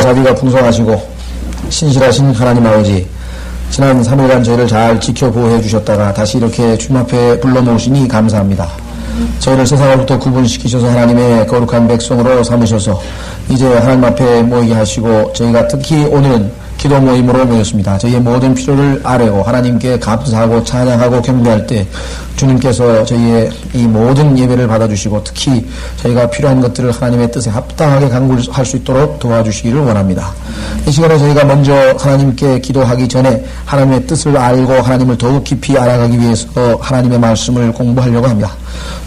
자비가 풍성하시고 신실하신 하나님 아버지, 지난 3일간 저희를 잘 지켜 보호해 주셨다가 다시 이렇게 주님 앞에 불러 모으시니 감사합니다. 저희를 세상으로부터 구분시키셔서 하나님의 거룩한 백성으로 삼으셔서 이제 하나님 앞에 모이게 하시고, 저희가 특히 오늘은 기도 모임으로 모였습니다. 저희의 모든 필요를 아뢰고 하나님께 감사하고 찬양하고 경배할 때 주님께서 저희의 이 모든 예배를 받아주시고, 특히 저희가 필요한 것들을 하나님의 뜻에 합당하게 간구할 수 있도록 도와주시기를 원합니다. 이 시간에 저희가 먼저 하나님께 기도하기 전에 하나님의 뜻을 알고 하나님을 더욱 깊이 알아가기 위해서 하나님의 말씀을 공부하려고 합니다.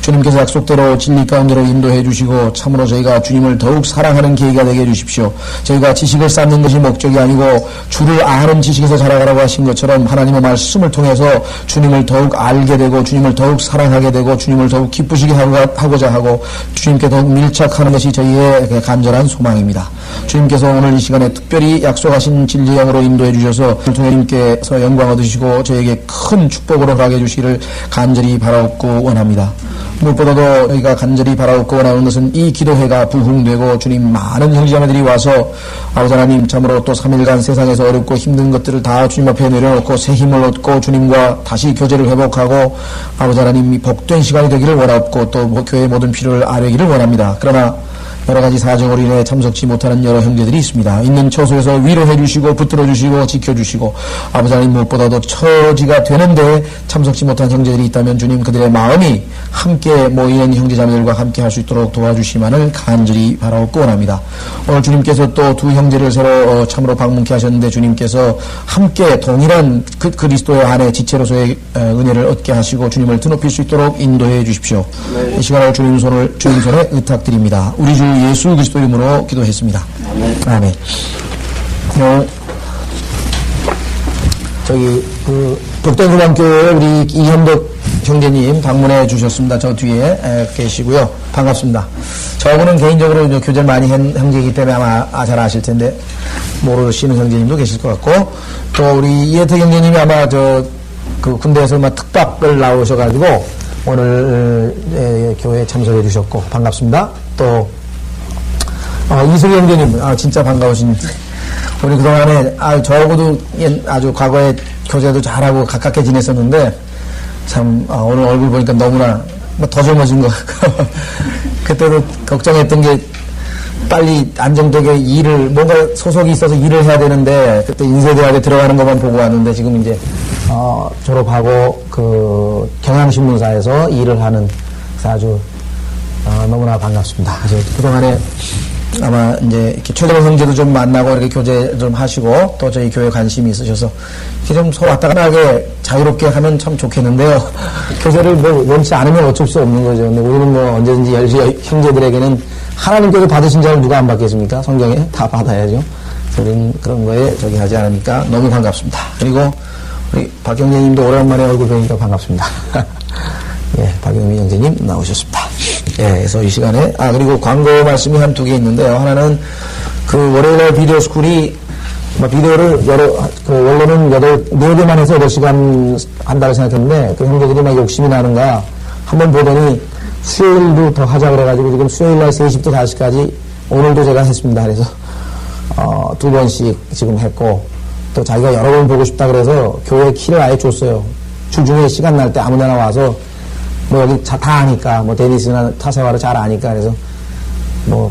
주님께서 약속대로 진리 가운데로 인도해 주시고 참으로 저희가 주님을 더욱 사랑하는 계기가 되게 해주십시오. 저희가 지식을 쌓는 것이 목적이 아니고 주를 아는 지식에서 자라가라고 하신 것처럼 하나님의 말씀을 통해서 주님을 더욱 알게 되고 주님을 더욱 사랑하게 되고 주님을 더욱 기쁘시게 하고자 하고 주님께 더욱 밀착하는 것이 저희의 간절한 소망입니다. 주님께서 오늘 이 시간에 특별히 약속하신 진리의 영으로 인도해 주셔서 주님께서 영광 얻으시고 저에게 큰 축복으로 허락해 주시기를 간절히 바라옵고 원합니다. 무엇보다도 저희가 간절히 바라옵고 원하는 것은 이 기도회가 부흥되고 주님 많은 형제자매들이 와서 아버지 하나님 참으로 또 3일간 세상에서 어렵고 힘든 것들을 다 주님 앞에 내려놓고 새 힘을 얻고 주님과 다시 교제를 회복하고 아버지 하나님이 복된 시간이 되기를 원하옵고 또 교회의 모든 필요를 아뢰기를 원합니다. 그러나 여러 가지 사정으로 인해 참석치 못하는 여러 형제들이 있습니다. 있는 처소에서 위로해 주시고 붙들어 주시고 지켜주시고 아버지 하나님 무엇보다도 처지가 되는데 참석치 못한 형제들이 있다면 주님 그들의 마음이 함께 모이는 형제자매들과 함께 할 수 있도록 도와주시만을 간절히 바라옵고 원합니다. 오늘 주님께서 또 두 형제를 새로 참으로 방문케 하셨는데 주님께서 함께 동일한 그리스도의 안에 지체로서의 은혜를 얻게 하시고 주님을 드높일 수 있도록 인도해 주십시오. 네. 이 시간을 주님 손에 의탁드립니다. 우리 주 예수 그리스도 이름으로 기도했습니다. 아멘. 저기 독단소방교회 우리 이현덕 형제님 방문해 주셨습니다. 저 뒤에 계시고요. 반갑습니다. 저분은 개인적으로 교제를 많이 한 형제이기 때문에 아마 잘 아실 텐데 모르시는 형제님도 계실 것 같고, 또 우리 이혜택 형제님이 아마 그 군대에서 특박을 나오셔가지고 오늘 교회에 참석해 주셨고 반갑습니다. 또 이슬이 형제님, 진짜 반가우신. 우리 그동안에, 저하고도 아주 과거에 교제도 잘하고 가깝게 지냈었는데, 참, 오늘 얼굴 보니까 너무나 더 젊어진 것 같고, 그때도 걱정했던 게 빨리 안정되게 뭔가 소속이 있어서 일을 해야 되는데, 그때 인쇄대학에 들어가는 것만 보고 왔는데, 지금 이제, 졸업하고, 경향신문사에서 일을 하는, 아주, 너무나 반갑습니다. 그동안에 아마 이제 이렇게 최대원 형제도 좀 만나고 이렇게 교제 좀 하시고 또 저희 교회 관심이 있으셔서 이렇게 좀 서로 왔다 갔다 하게 자유롭게 하면 참 좋겠는데요. 교제를 원치 않으면 어쩔 수 없는 거죠. 근데 우리는 언제든지 형제들에게는 하나님께서 받으신 자를 누가 안 받겠습니까? 성경에 다 받아야죠. 우리는 그런 거에 하지 않으니까 너무 반갑습니다. 그리고 우리 박경재님도 오랜만에 얼굴 뵈니까 반갑습니다. 예, 박영민 형제님 나오셨습니다. 예, 그래서 이 시간에, 그리고 광고 말씀이 한 두 개 있는데요. 하나는 월요일날 비디오 스쿨이, 비디오를 원래는 4개만 해서 8시간 한다고 생각했는데, 그 형제들이 욕심이 나는가, 한번 보더니 수요일도 더 하자 그래가지고 지금 수요일날 3시부터 5시까지 오늘도 제가 했습니다. 그래서, 2번씩 지금 했고, 또 자기가 여러 번 보고 싶다 그래서 교회 키를 아예 줬어요. 주중에 시간 날 때 아무데나 와서 여기 다 아니까, 데니스나 타사와를 잘 아니까, 그래서,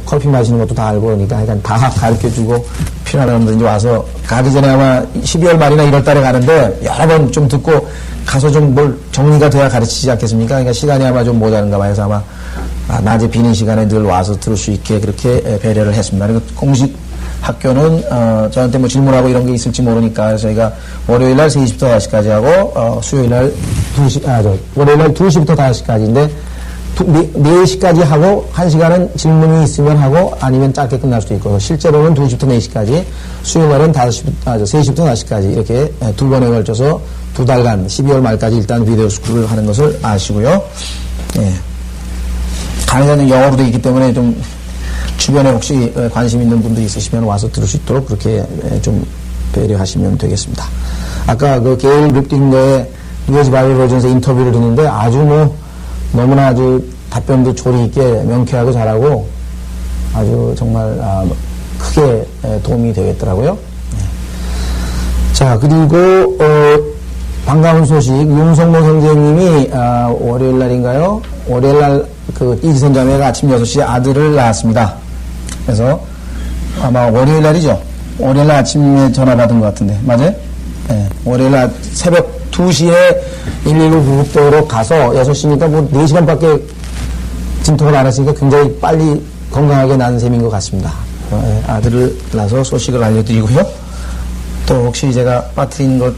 커피 마시는 것도 다 알고 그러니까, 다 가르쳐 주고, 필요한 사람들 와서, 가기 전에 아마 12월 말이나 1월 달에 가는데, 여러 번 좀 듣고, 가서 좀 정리가 돼야 가르치지 않겠습니까? 그러니까 시간이 아마 좀 모자른가 봐요. 그래서 아마, 낮에 비는 시간에 늘 와서 들을 수 있게 그렇게 배려를 했습니다. 그리고 공식 학교는, 저한테 질문하고 이런 게 있을지 모르니까, 저희가 월요일날 3시부터 5시까지 하고, 수요일날 월요일날 2시부터 5시까지인데, 4시까지 하고, 1시간은 질문이 있으면 하고, 아니면 짧게 끝날 수도 있고, 실제로는 2시부터 4시까지, 수요일날은 3시부터 5시까지, 이렇게 2번에 걸쳐서 2달간, 12월 말까지 일단 비디오 스쿨을 하는 것을 아시고요. 예. 강의는 영어로 되어 있기 때문에 좀, 주변에 혹시 관심 있는 분들이 있으시면 와서 들을 수 있도록 그렇게 좀 배려하시면 되겠습니다. 아까 게일 립딩거의 뉴에지 바이블 버전에서 인터뷰를 듣는데 너무나 아주 답변도 조리 있게 명쾌하고 잘하고 아주 정말 크게 도움이 되겠더라고요. 자, 그리고 반가운 소식, 윤성모 선생님이 월요일 날인가요? 월요일 날 이지선 자매가 아침 6시에 아들을 낳았습니다. 그래서 아마 월요일 날이죠. 월요일 날 아침에 전화 받은 것 같은데 맞아요? 네, 월요일 날 새벽 2시에 119 구급도로 가서 6시니까 뭐 4시간밖에 진통을 안 했으니까 굉장히 빨리 건강하게 낳은 셈인 것 같습니다. 아들을 낳아서 소식을 알려드리고요. 또 혹시 제가 빠뜨린 것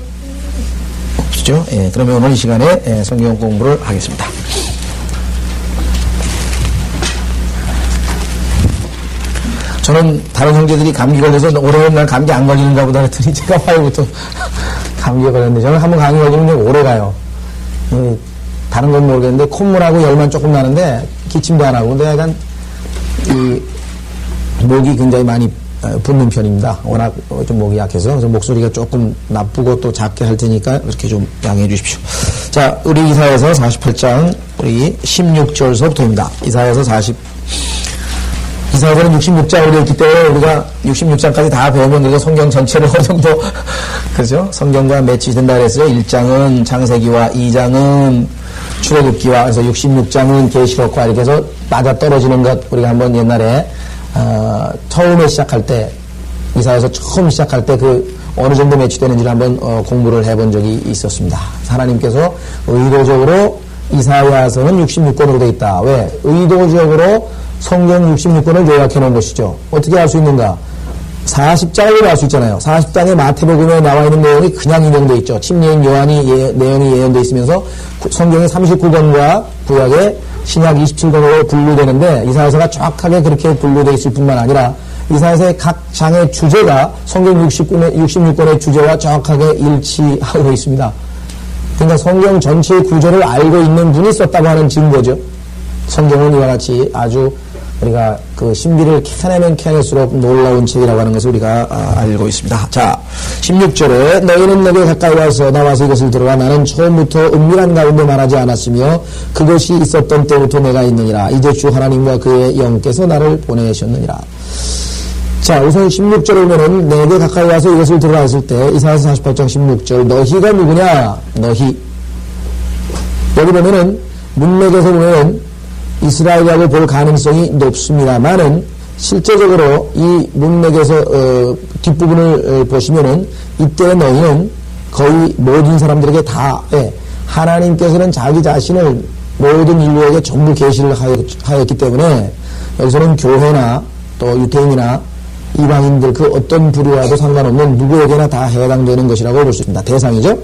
없죠? 예, 그러면 오늘 이 시간에 성경 공부를 하겠습니다. 저는 다른 형제들이 감기 걸려서 올해는 난 감기 안 걸리는가 보다 했더니 제가 화요일부터 감기에 걸렸는데 저는 한번 감기 걸리면 오래 가요. 다른 건 모르겠는데 콧물하고 열만 조금 나는데 기침도 안 하고 근데 약간 목이 굉장히 많이 붓는 편입니다. 워낙 좀 목이 약해서 그래서 목소리가 조금 나쁘고 또 작게 할 테니까 그렇게 좀 양해해 주십시오. 자, 우리 이사야서 48장 우리 16절서부터입니다. 이사야서는 66장으로 되어 있기 때문에 우리가 66장까지 다 배우면 우리가 성경 전체를 어느 정도 그죠? 성경과 매치된다 그랬어요. 1장은 창세기와 2장은 출애굽기와 그래서 66장은 계시록과 이렇게 해서 맞아떨어지는 것 우리가 한번 옛날에 처음에 시작할 때 이사야서 처음 시작할 때 어느 정도 매치되는지를 한번 공부를 해본 적이 있었습니다. 하나님께서 의도적으로 이사야서는 66권으로 되어 있다. 왜? 의도적으로 성경 66권을 요약해 놓은 것이죠. 어떻게 알 수 있는가? 40장을 알 수 있잖아요. 40장의 마태복음에 나와 있는 내용이 그냥 인용되어 있죠. 침례인 요한이 내용이 예언되어 있으면서 성경의 39권과 구약의 신약 27권으로 분류되는데 이사야서가 정확하게 그렇게 분류되어 있을 뿐만 아니라 이사야서의 각 장의 주제가 성경 66권의 주제와 정확하게 일치하고 있습니다. 그러니까 성경 전체의 구조를 알고 있는 분이 썼다고 하는 증거죠. 성경은 이와 같이 아주 우리가 신비를 캐내면 캐낼수록 놀라운 책이라고 하는 것을 우리가 알고 있습니다. 자, 16절에 너희는 내게 가까이 나와서 이것을 들어라. 나는 처음부터 은밀한 가운데 말하지 않았으며 그것이 있었던 때부터 내가 있느니라. 이제 주 하나님과 그의 영께서 나를 보내셨느니라. 자, 우선 16절에 보면은 내게 가까이 와서 이것을 들어라 했을 때 이사야서 48장 16절 너희가 누구냐? 너희. 여기 보면은 문맥에서 보면은 이스라엘이라고 볼 가능성이 높습니다만은 실제적으로 이 문맥에서 뒷부분을 보시면은 이때 너희는 거의 모든 사람들에게 다 하나님께서는 자기 자신을 모든 인류에게 전부 계시를 하였기 때문에 여기서는 교회나 또 유대인이나 이방인들 그 어떤 부류와도 상관없는 누구에게나 다 해당되는 것이라고 볼 수 있습니다. 대상이죠.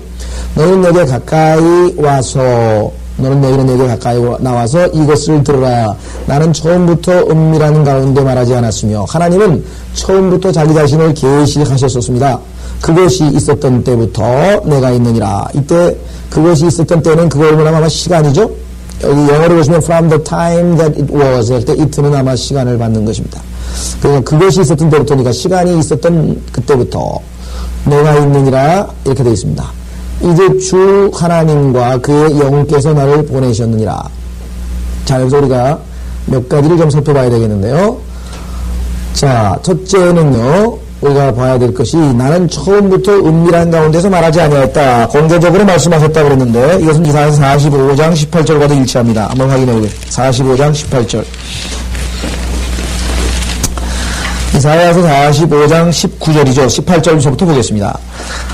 너희는 내게 가까이 와서 너희는 내게 가까이 나와서 이것을 들으라. 나는 처음부터 은밀한 가운데 말하지 않았으며 하나님은 처음부터 자기 자신을 계시하셨었습니다. 그것이 있었던 때부터 내가 있느니라. 이때 그것이 있었던 때는 그걸 보면 아마 시간이죠. 여기 영어로 보시면 from the time that it was 할 때 it는 아마 시간을 받는 것입니다. 그러니까 그것이 있었던 때부터니까 시간이 있었던 그때부터 내가 있느니라 이렇게 되어 있습니다. 이제 주 하나님과 그의 영께서 나를 보내셨느니라. 자, 여기서 우리가 몇 가지를 좀 살펴봐야 되겠는데요. 자, 첫째는요, 우리가 봐야 될 것이 나는 처음부터 은밀한 가운데서 말하지 아니하였다. 공개적으로 말씀하셨다 그랬는데 이것은 이사야서 45장 18절과도 일치합니다. 한번 확인해 보겠습니다. 45장 18절. 이사야서 45장 19절이죠. 18절부터 보겠습니다.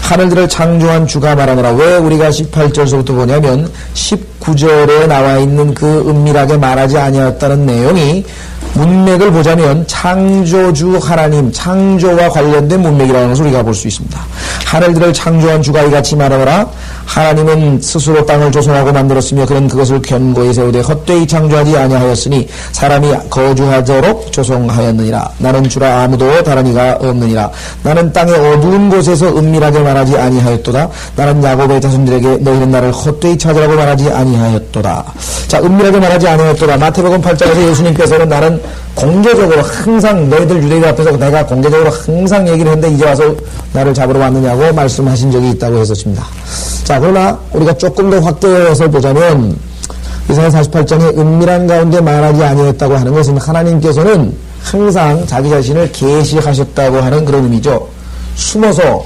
하늘들을 창조한 주가 말하노라. 왜 우리가 18절부터 보냐면 19절에 나와 있는 그 은밀하게 말하지 아니하였다는 내용이 문맥을 보자면 창조주 하나님, 창조와 관련된 문맥이라는 것을 우리가 볼 수 있습니다. 하늘들을 창조한 주가 이같이 말하노라. 하나님은 스스로 땅을 조성하고 만들었으며 그는 그것을 견고히 세우되 헛되이 창조하지 아니하였으니 사람이 거주하도록 조성하였느니라. 나는 주라 아무도 다른 이가 없느니라. 나는 땅의 어두운 곳에서 은밀하게 말하지 아니하였도다. 나는 야곱의 자손들에게 너희는 나를 헛되이 찾으라고 말하지 아니하였도다. 자, 은밀하게 말하지 아니하였도다. 마태복음 8장에서 예수님께서는 나는 공개적으로 항상 너희들 유대인들 앞에서 내가 공개적으로 항상 얘기를 했는데 이제 와서 나를 잡으러 왔느냐고 말씀하신 적이 있다고 했었습니다. 자, 그러나 우리가 조금 더 확대해서 보자면 이사야 48장에 은밀한 가운데 말하지 아니했다고 하는 것은 하나님께서는 항상 자기 자신을 계시하셨다고 하는 그런 의미죠. 숨어서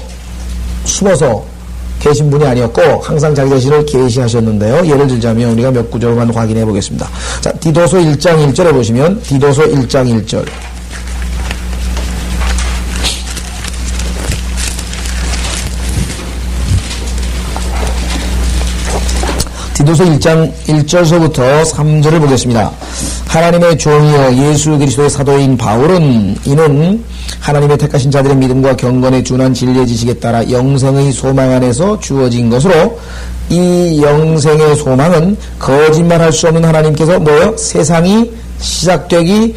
계신 분이 아니었고 항상 자기 자신을 계시하셨는데요. 예를 들자면 우리가 몇 구절만 확인해 보겠습니다. 자, 디도서 1장 1절에 보시면 디도서 1장 1절. 디도서 1장 1절서부터 3절을 보겠습니다. 하나님의 종이여 예수 그리스도의 사도인 바울은 이는 하나님의 택하신 자들의 믿음과 경건에 준한 진리의 지식에 따라 영생의 소망 안에서 주어진 것으로 이 영생의 소망은 거짓말할 수 없는 하나님께서 뭐요? 세상이 시작되기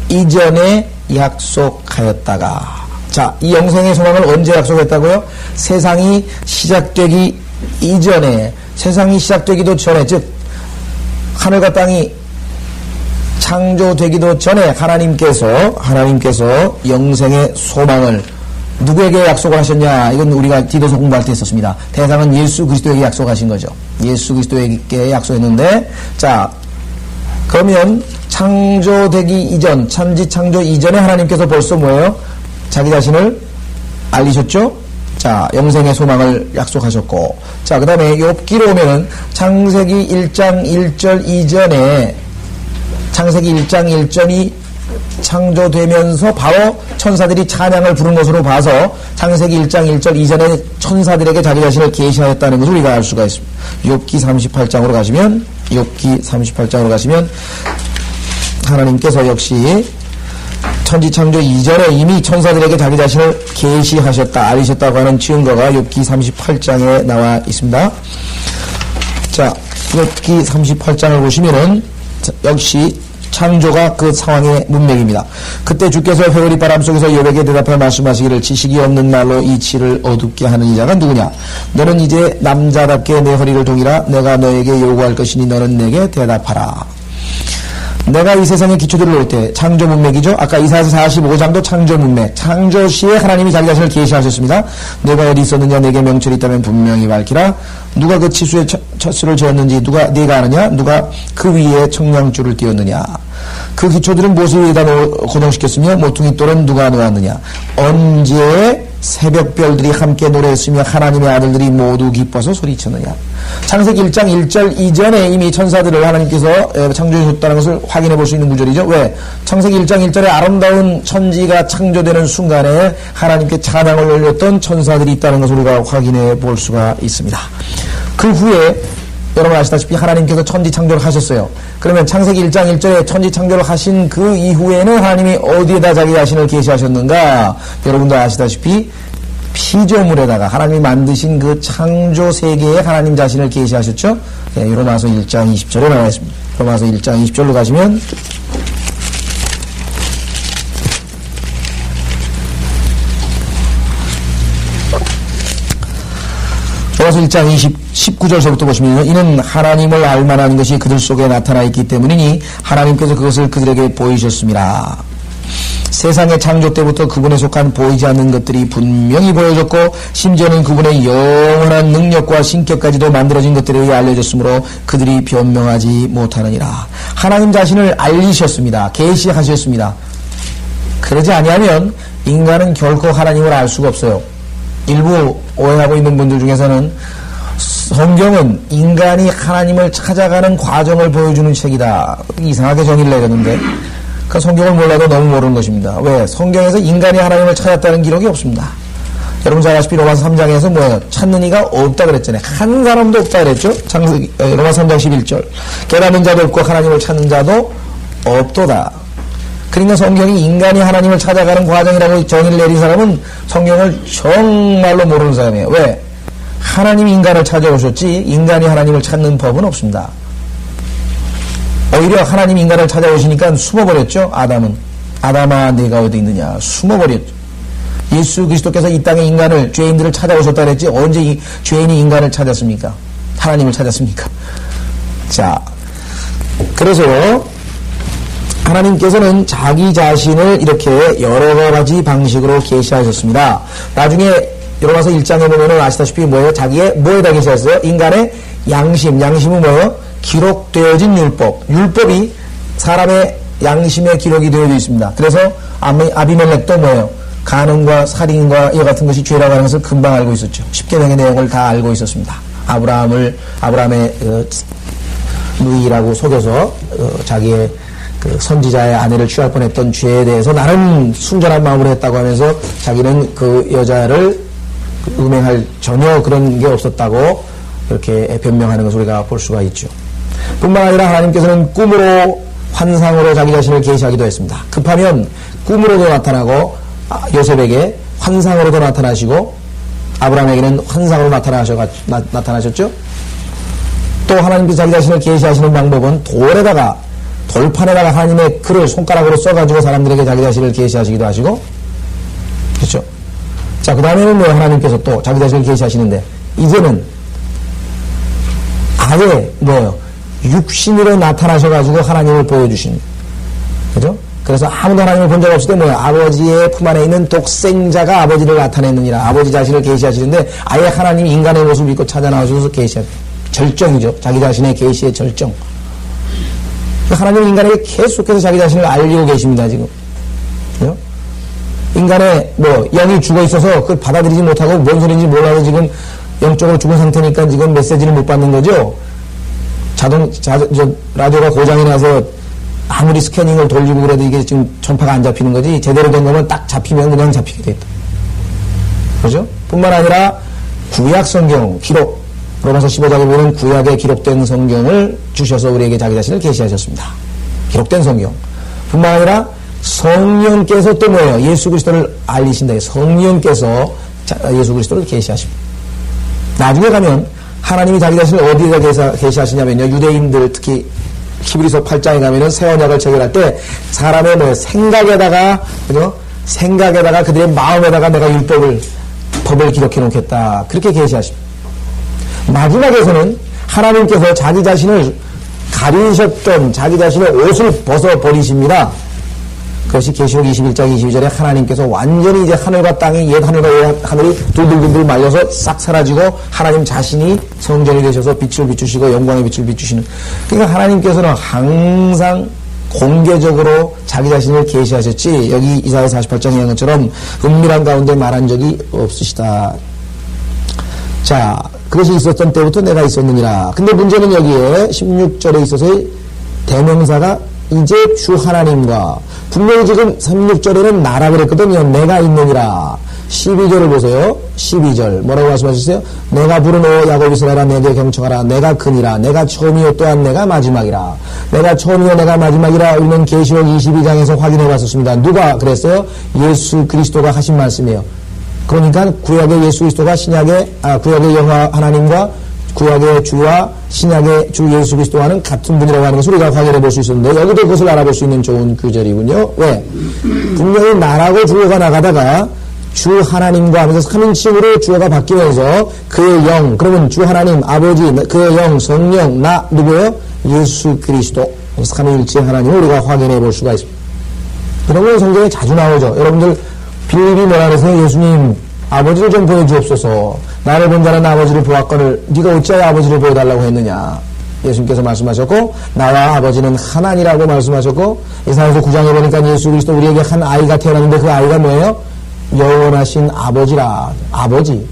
이전에 약속하였다가. 자, 이 영생의 소망을 언제 약속했다고요? 세상이 시작되기 이전에, 세상이 시작되기도 전에, 즉 하늘과 땅이 창조되기도 전에 하나님께서 영생의 소망을 누구에게 약속을 하셨냐? 이건 우리가 디도서 공부할 때 했었습니다. 대상은 예수 그리스도에게 약속하신 거죠. 예수 그리스도에게 약속했는데, 자, 그러면 창조되기 이전, 천지 창조 이전에 하나님께서 벌써 뭐예요? 자기 자신을 알리셨죠? 자, 영생의 소망을 약속하셨고, 자, 그 다음에 욥기로 오면은 창세기 1장 1절 이전에, 창세기 1장 1절이 창조되면서 바로 천사들이 찬양을 부른 것으로 봐서 창세기 1장 1절 이전에 천사들에게 자기 자신을 계시하였다는 것을 우리가 알 수가 있습니다. 욥기 38장으로 가시면 하나님께서 역시 천지 창조 이전에 이미 천사들에게 자기 자신을 계시하셨다, 알리셨다고 하는 증거가 욥기 38장에 나와 있습니다. 자, 욥기 38장을 보시면은 역시 창조가 그 상황의 문맥입니다. 그때 주께서 회오리 바람 속에서 욥에게 대답하여 말씀하시기를 지식이 없는 말로 이치를 어둡게 하는 이자가 누구냐? 너는 이제 남자답게 내 허리를 동이라. 내가 너에게 요구할 것이니 너는 내게 대답하라. 내가 이 세상의 기초들을 놓을 때 창조 문맥이죠. 아까 이사야서 45장도 창조 문맥. 창조 시에 하나님이 자기 자신을 계시하셨습니다. 내가 어디 있었느냐? 내게 명철이 있다면 분명히 밝히라. 누가 그 치수에 첫 수를 지었는지 네가 아느냐? 누가 그 위에 청량줄을 띄웠느냐? 그 기초들은 무엇을 위에다 고정시켰으며 모퉁이 돌은 누가 놓았느냐? 언제 새벽별들이 함께 노래했으며 하나님의 아들들이 모두 기뻐서 소리쳤느냐? 창세기 1장 1절 이전에 이미 천사들을 하나님께서 창조해줬다는 것을 확인해 볼 수 있는 구절이죠. 왜? 창세기 1장 1절에 아름다운 천지가 창조되는 순간에 하나님께 찬양을 올렸던 천사들이 있다는 것을 우리가 확인해 볼 수가 있습니다. 그 후에 여러분 아시다시피 하나님께서 천지 창조를 하셨어요. 그러면 창세기 1장 1절에 천지 창조를 하신 그 이후에는 하나님이 어디에다 자기 자신을 계시하셨는가? 여러분도 아시다시피 피조물에다가 하나님이 만드신 그 창조 세계에 하나님 자신을 계시하셨죠? 네, 로마서 1장 20절에 나와 있습니다. 로마서 1장 20절로 가시면 로마서 1장 19절서부터 보시면 이는 하나님을 알만한 것이 그들 속에 나타나 있기 때문이니 하나님께서 그것을 그들에게 보이셨습니다. 세상의 창조 때부터 그분에 속한 보이지 않는 것들이 분명히 보여졌고 심지어는 그분의 영원한 능력과 신격까지도 만들어진 것들에 의해 알려졌으므로 그들이 변명하지 못하느니라. 하나님 자신을 알리셨습니다. 계시하셨습니다. 그러지 아니하면 인간은 결코 하나님을 알 수가 없어요. 일부 오해하고 있는 분들 중에서는 성경은 인간이 하나님을 찾아가는 과정을 보여주는 책이다. 이상하게 정의를 내렸는데 그 성경을 몰라도 너무 모르는 것입니다. 왜? 성경에서 인간이 하나님을 찾았다는 기록이 없습니다. 여러분 잘 아시다시피 로마서 3장에서 뭐예요? 찾는 이가 없다 그랬잖아요. 한 사람도 없다 그랬죠? 로마서 3장 11절. 깨닫는 자도 없고 하나님을 찾는 자도 없도다. 그러니까 성경이 인간이 하나님을 찾아가는 과정이라고 정의를 내린 사람은 성경을 정말로 모르는 사람이에요. 왜? 하나님이 인간을 찾아오셨지 인간이 하나님을 찾는 법은 없습니다. 오히려 하나님이 인간을 찾아오시니까 숨어버렸죠. 아담아 내가 어디 있느냐 숨어버렸죠. 예수 그리스도께서 이 땅에 죄인들을 찾아오셨다 그랬지 언제 이 죄인이 인간을 찾았습니까? 하나님을 찾았습니까? 자, 그래서 하나님께서는 자기 자신을 이렇게 여러 가지 방식으로 계시하셨습니다. 나중에 로마서 1장에 보면은 아시다시피 뭐예요? 자기의 뭐에다 계시하셨어요? 인간의 양심은 뭐예요? 기록되어진 율법이 사람의 양심의 기록이 되어 있습니다. 그래서 아비멜렉도 뭐예요? 간음과 살인과 이와 같은 것이 죄라고 하는 것을 금방 알고 있었죠. 십계명의 내용을 다 알고 있었습니다. 아브라함의 누이라고 속여서 자기의 그 선지자의 아내를 취할 뻔했던 죄에 대해서 나는 순전한 마음으로 했다고 하면서 자기는 그 여자를 음행할 전혀 그런 게 없었다고 이렇게 변명하는 것을 우리가 볼 수가 있죠. 뿐만 아니라 하나님께서는 꿈으로 환상으로 자기 자신을 계시하기도 했습니다. 급하면 꿈으로도 나타나고 요셉에게 환상으로도 나타나시고 아브라함에게는 환상으로 나타나셨죠. 또 하나님께서 자기 자신을 계시하시는 방법은 돌판에다가 하나님의 글을 손가락으로 써가지고 사람들에게 자기 자신을 계시하시기도 하시고, 그렇죠? 자, 그 다음에는 뭐 하나님께서 또 자기 자신을 계시하시는데, 이제는 아예 뭐예요? 육신으로 나타나셔가지고 하나님을 보여주신, 그죠? 그래서 아무도 하나님을 본 적 없을 때 뭐예요? 아버지의 품 안에 있는 독생자가 아버지를 나타내느니라. 아버지 자신을 계시하시는데, 아예 하나님이 인간의 모습을 입고 찾아 나오셔서 절정이죠. 자기 자신의 계시의 절정. 하나님은 인간에게 계속해서 자기 자신을 알리고 계십니다, 지금. 그죠? 인간의 영이 죽어 있어서 그걸 받아들이지 못하고 뭔 소리인지 몰라서 지금 영적으로 죽은 상태니까 지금 메시지를 못 받는 거죠. 라디오가 고장이 나서 아무리 스캐닝을 돌리고 그래도 이게 지금 전파가 안 잡히는 거지, 제대로 된 거면 딱 잡히면 그냥 잡히게 돼 있다. 그죠? 뿐만 아니라 구약 성경 기록, 로마서 15장에 보면 구약에 기록된 성경을 주셔서 우리에게 자기 자신을 계시하셨습니다. 기록된 성경. 뿐만 아니라 성령께서 또 뭐예요? 예수 그리스도를 알리신다. 성령께서 예수 그리스도를 계시하십니다. 나중에 가면 하나님이 자기 자신을 어디에다 계시하시냐면요. 유대인들 특히 히브리서 8장에 가면은 새 언약을 체결할 때 사람의 생각에다가, 그죠? 생각에다가 그들의 마음에다가 내가 법을 기록해 놓겠다. 그렇게 계시하십니다. 마지막에서는 하나님께서 자기 자신을 가리셨던 자기 자신의 옷을 벗어버리십니다. 그것이 계시록 21장 22절에 하나님께서 완전히 이제 하늘과 땅이 옛 하늘과 옛 하늘이 둘둘둘 말려서 싹 사라지고 하나님 자신이 성전이 되셔서 빛을 비추시고 영광의 빛을 비추시는, 그러니까 하나님께서는 항상 공개적으로 자기 자신을 계시하셨지 여기 이사야 48장에 있는 것처럼 은밀한 가운데 말한 적이 없으시다. 자, 그것이 있었던 때부터 내가 있었느니라. 근데 문제는 여기에 16절에 있어서의 대명사가 이제 주 하나님과, 분명히 지금 36절에는 나라 그랬거든요. 내가 있느니라. 12절을 보세요. 12절 뭐라고 말씀하셨어요? 내가 부른 오 야곱 이스라엘아 내게 경청하라. 내가 그니라. 내가 처음이요 또한 내가 마지막이라. 내가 처음이요 내가 마지막이라. 우리는 계시록 22장에서 확인해 봤었습니다. 누가 그랬어요? 예수 그리스도가 하신 말씀이에요. 그러니까 구약의 예수 그리스도가 구약의 여호와 하나님과 구약의 주와 신약의 주 예수 그리스도와는 같은 분이라고 하는 것을 우리가 확인해 볼 수 있었는데, 여기도 그것을 알아볼 수 있는 좋은 구절이군요. 왜? 분명히 나라고 주어가 나가다가 주 하나님과 하면서 3인칭으로 주어가 바뀌면서 그의 영, 그러면 주 하나님 아버지, 그의 영, 성령, 나 누구예요? 예수 그리스도, 3위일체 하나님을 우리가 확인해 볼 수가 있습니다. 그런 건 성경에 자주 나오죠. 여러분들 빌립이 뭐라 그러세요? 예수님 아버지를 좀 보여주옵소서. 나를 본 자는 아버지를 보았거늘 네가 어찌하여 아버지를 보여달라고 했느냐. 예수님께서 말씀하셨고 나와 아버지는 하나니라고 말씀하셨고, 이사야서 9장에 보니까 예수 그리스도 우리에게 한 아이가 태어났는데 그 아이가 뭐예요? 영원하신 아버지라. 아버지.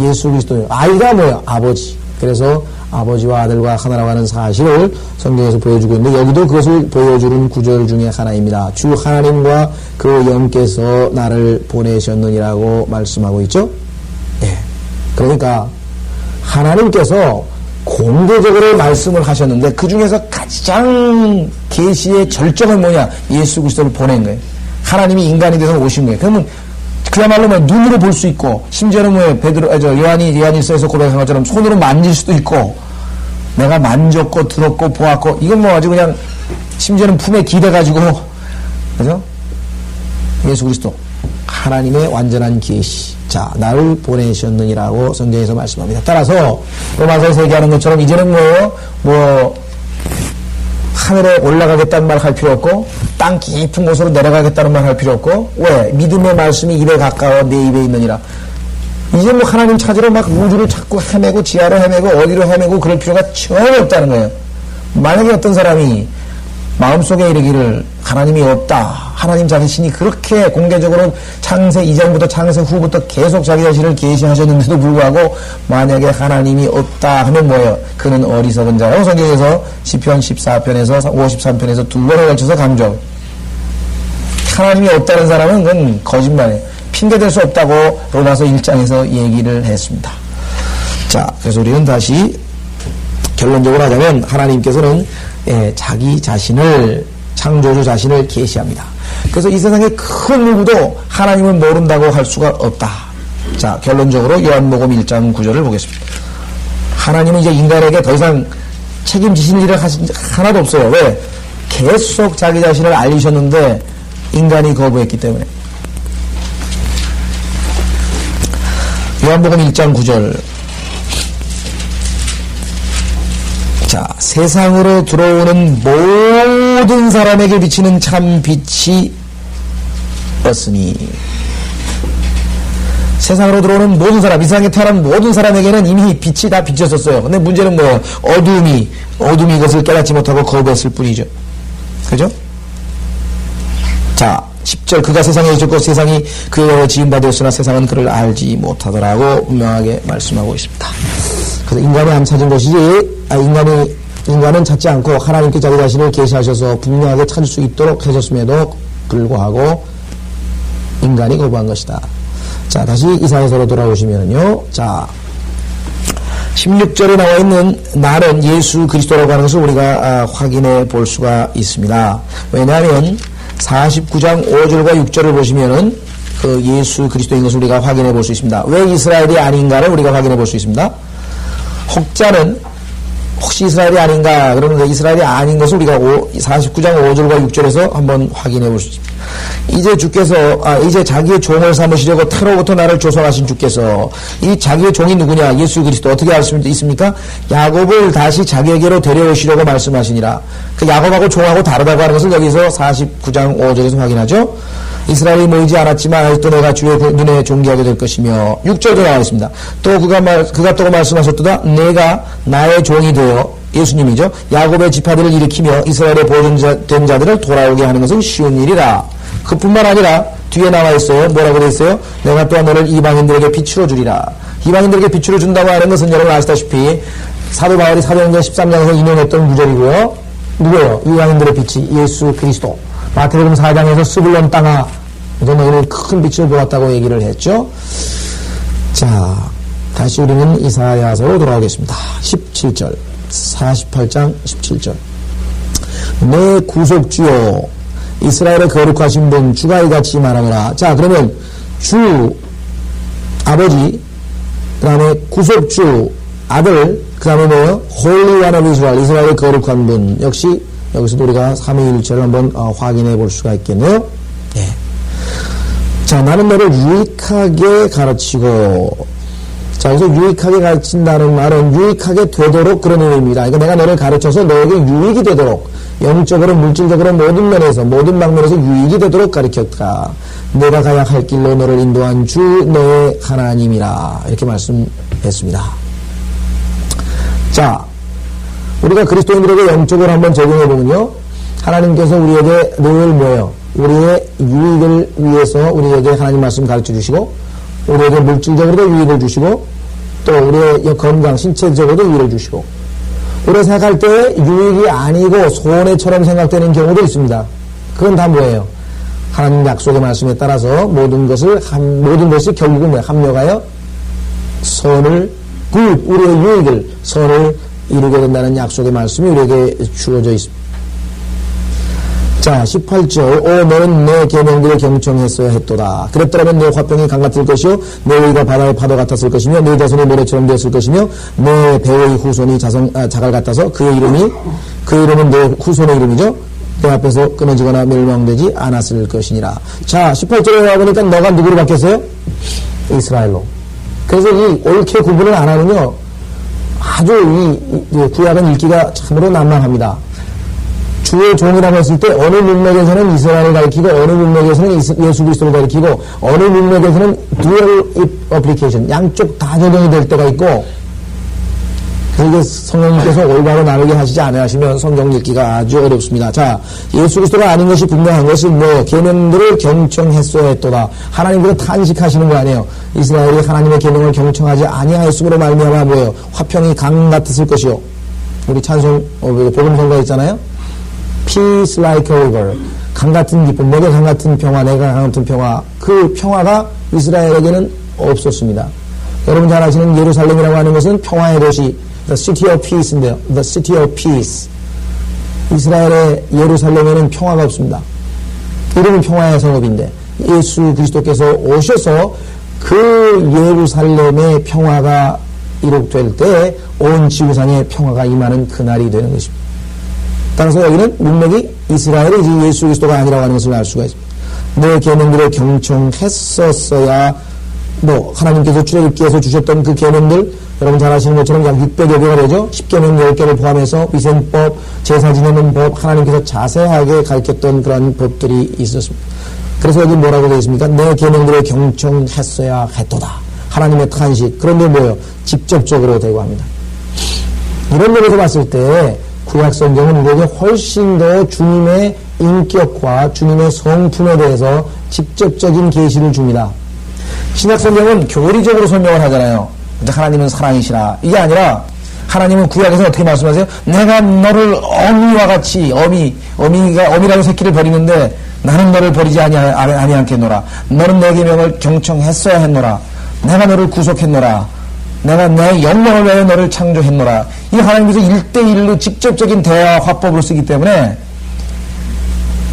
예수 그리스도요. 아이가 뭐예요? 아버지. 그래서 아버지와 아들과 하나라고 하는 사실을 성경에서 보여주고 있는데, 여기도 그것을 보여주는 구절 중에 하나입니다. 주 하나님과 그 영께서 나를 보내셨느니라고 말씀하고 있죠. 예. 그러니까 하나님께서 공개적으로 말씀을 하셨는데 그 중에서 가장 계시의 절정은 뭐냐? 예수 그리스도를 보낸 거예요. 하나님이 인간이 돼서 오신 거예요. 그러면 그야말로 눈으로 볼 수 있고, 심지어는 요한일서에서 고백한 것처럼 손으로 만질 수도 있고, 내가 만졌고 들었고 보았고, 이건 뭐 아주 그냥 심지어는 품에 기대가지고, 그죠? 예수 그리스도 하나님의 완전한 계시, 자 나를 보내셨느니라고 성경에서 말씀합니다. 따라서 로마서에서 얘기하는 것처럼 이제는 뭐예요? 하늘에 올라가겠다는 말 할 필요 없고, 땅 깊은 곳으로 내려가겠다는 말 할 필요 없고, 왜? 믿음의 말씀이 입에 가까워 내 입에 있느니라. 이제 하나님 찾으러 막 우주를 찾고 헤매고 지하로 헤매고 어디로 헤매고 그럴 필요가 전혀 없다는 거예요. 만약에 어떤 사람이 마음속에 이르기를 하나님이 없다. 하나님 자신이 그렇게 공개적으로 창세 이전부터 창세 후부터 계속 자기 자신을 계시하셨는데도 불구하고 만약에 하나님이 없다 하면 뭐예요? 그는 어리석은 자라고 성경에서 시편 14편에서 53편에서 두 번에 걸쳐서 강조. 하나님이 없다는 사람은 그건 거짓말이에요. 핑계댈 수 없다고 로마서 1장에서 얘기를 했습니다. 자, 그래서 우리는 다시 결론적으로 하자면 하나님께서는 자기 자신을 창조주 자신을 계시합니다. 그래서 이 세상에 큰 누구도 하나님을 모른다고 할 수가 없다. 자, 결론적으로 요한복음 1장 9절을 보겠습니다. 하나님은 이제 인간에게 더 이상 책임지실 일을 하나도 없어요. 왜? 계속 자기 자신을 알리셨는데 인간이 거부했기 때문에. 요한복음 1장 9절. 자, 세상으로 들어오는 모든 사람에게 비치는 참 빛이 떴으니. 세상으로 들어오는 모든 사람, 이 세상에 태어난 모든 사람에게는 이미 빛이 다 비쳤었어요. 근데 문제는 뭐예요? 어둠이 이것을 깨닫지 못하고 거부했을 뿐이죠. 그죠? 자, 10절. 그가 세상에 있었고 세상이 그의 지음바 되었으나 세상은 그를 알지 못하더라고 분명하게 말씀하고 있습니다. 그래서 인간이 안 찾은 것이지, 인간은 찾지 않고 하나님께 자기 자신을 계시하셔서 분명하게 찾을 수 있도록 하셨음에도 불구하고 인간이 거부한 것이다. 자, 다시 이사야서로 돌아오시면요. 자, 16절에 나와 있는 나는 예수 그리스도라고 하는 것을 우리가 확인해 볼 수가 있습니다. 왜냐하면 49장 5절과 6절을 보시면은 그 예수 그리스도인 것을 우리가 확인해 볼 수 있습니다. 왜 이스라엘이 아닌가를 우리가 확인해 볼 수 있습니다. 혹자는 혹시 이스라엘이 아닌가 그러는데 이스라엘이 아닌 것을 우리가 49장 5절과 6절에서 한번 확인해 볼 수 있습니다. 이제 주께서 이제 자기의 종을 삼으시려고 태로부터 나를 조성하신 주께서 이 자기의 종이 누구냐? 예수 그리스도. 어떻게 알 수 있습니까? 야곱을 다시 자기에게로 데려오시려고 말씀하시니라. 그 야곱하고 종하고 다르다고 하는 것을 여기서 49장 5절에서 확인하죠. 이스라엘이 모이지 않았지만 아직도 내가 주의 눈에 존귀하게 될 것이며 6절도 나와 있습니다. 또 그가 또 말씀하셨도다. 내가 나의 종이 되어 예수님이죠. 야곱의 지파들을 일으키며 이스라엘의 보존된 자들을 돌아오게 하는 것은 쉬운 일이라. 그뿐만 아니라 뒤에 나와 있어요. 뭐라고 되어 있어요? 내가 또한 너를 이방인들에게 빛으로 주리라. 이방인들에게 빛으로 준다고 하는 것은 여러분 아시다시피 사도 바울이 사도행전 13장에서 인용했던 구절이고요. 누구예요? 이방인들의 빛이 예수 그리스도. 마태복음 4장에서 스불론 땅아 너희는 큰 빛을 보았다고 얘기를 했죠. 자, 다시 우리는 이사야서로 돌아오겠습니다. 17절 48장 17절 내 구속주요 이스라엘의 거룩하신 분 주가 이같이 말하노라. 자, 그러면 주 아버지, 그 다음에 구속주 아들, 그 다음에 뭐예요? Holy One of Israel, 이스라엘의 거룩한 분. 역시 여기서도 우리가 삼위일체를 한번 확인해 볼 수가 있겠네요. 예. 자, 나는 너를 유익하게 가르치고. 자, 여기서 유익하게 가르친다는 말은 유익하게 되도록 그런 의미입니다. 그러니까 내가 너를 가르쳐서 너에게 유익이 되도록 영적으로 물질적으로 모든 면에서 모든 방면에서 유익이 되도록 가르쳤다. 내가 가야 할 길로 너를 인도한 주 너의 하나님이라. 이렇게 말씀했습니다. 자, 우리가 그리스도인들에게 영적으로 한번 적용해 보면요. 하나님께서 우리에게 늘 뭐예요? 우리의 유익을 위해서 우리에게 하나님 말씀 가르쳐 주시고 우리에게 물질적으로도 유익을 주시고 또 우리의 건강, 신체적으로도 유익을 주시고 우리가 생각할 때 유익이 아니고 손해처럼 생각되는 경우도 있습니다. 그건 다 뭐예요? 하나님 약속의 말씀에 따라서 모든 것이 결국은 합력하여 우리의 유익을, 선을 이루게 된다는 약속의 말씀이 우리에게 주어져 있습니다. 자, 18절 너는 내 계명들을 경청했어야 했도다. 그랬더라면 내 화병이 강 같을 것이요 내 의가 바다의 파도 같았을 것이며 내 자손이 모래처럼 되었을 것이며 내 배의 후손이 자갈 같아서 그의 이름은 내 후손의 이름이죠. 내 앞에서 끊어지거나 멸망되지 않았을 것이니라. 자, 18절에 나와보니까 너가 누구로 바뀌었어요? 이스라엘로. 그래서 이 옳게 구분을 안 하면요 아주 이 구약은 읽기가 참으로 난감합니다. 주의 종이라고 했을 때 어느 문맥에서는 이스라엘을 가리키고 어느 문맥에서는 예수 그리스도를 가리키고 어느 문맥에서는 dual application 양쪽 다 적용이 될 때가 있고 그래서 이게 성령님께서 올바로 나누게 하시지 않으시면 성경 읽기가 아주 어렵습니다. 자, 예수 그리스도가 아닌 것이 분명한 것은 뭐 계명들을 경청했어야 했도다. 하나님께서 탄식하시는 거 아니에요. 이스라엘이 하나님의 계명을 경청하지 아니하였으므로 말미암아 뭐예요? 화평이 강 같았을 것이요. 우리 찬송 복음성가 있잖아요. Peace like a river. 강 같은 기쁨, 내가 강 같은 평화, 내가 강 같은 평화. 그 평화가 이스라엘에게는 없었습니다. 여러분 잘 아시는 예루살렘이라고 하는 것은 평화의 도시, The City of Peace인데요. The City of Peace. 이스라엘의 예루살렘에는 평화가 없습니다. 이름은 평화의 성읍인데 예수 그리스도께서 오셔서 그 예루살렘의 평화가 이룩될 때 온 지구상에 평화가 임하는 그날이 되는 것입니다. 따라서 여기는 문맥이 이스라엘이 예수 그리스도가 아니라고 하는 것을 알 수가 있습니다. 내 계명들을 경청했었어야 뭐 하나님께서 출애굽기에서 주셨던 그 계명들 여러분 잘 아시는 것처럼 약 600여 개가 되죠. 10계명 10개를 포함해서 위생법, 제사 지내는 법, 하나님께서 자세하게 가르쳤던 그런 법들이 있었습니다. 그래서 여기 뭐라고 되어 있습니까? 내 계명들을 경청했어야 했도다. 하나님의 탄식. 그런데 뭐예요? 직접적으로 대고합니다. 이런 면에서 봤을 때 구약 성경은 우리에게 훨씬 더 주님의 인격과 주님의 성품에 대해서 직접적인 계시를 줍니다. 신약 성경은 교리적으로 설명을 하잖아요. 하나님은 사랑이시라. 이게 아니라 하나님은 구약에서 어떻게 말씀하세요? 내가 너를 어미와 같이 어미라고 새끼를 버리는데 나는 너를 버리지 아니하겠노라. 너는 내 계명을 경청했어야 했노라. 내가 너를 구속했노라. 내가 내 영광을 위하여 너를 창조했노라. 이 하나님께서 1대1로 직접적인 대화 화법을 쓰기 때문에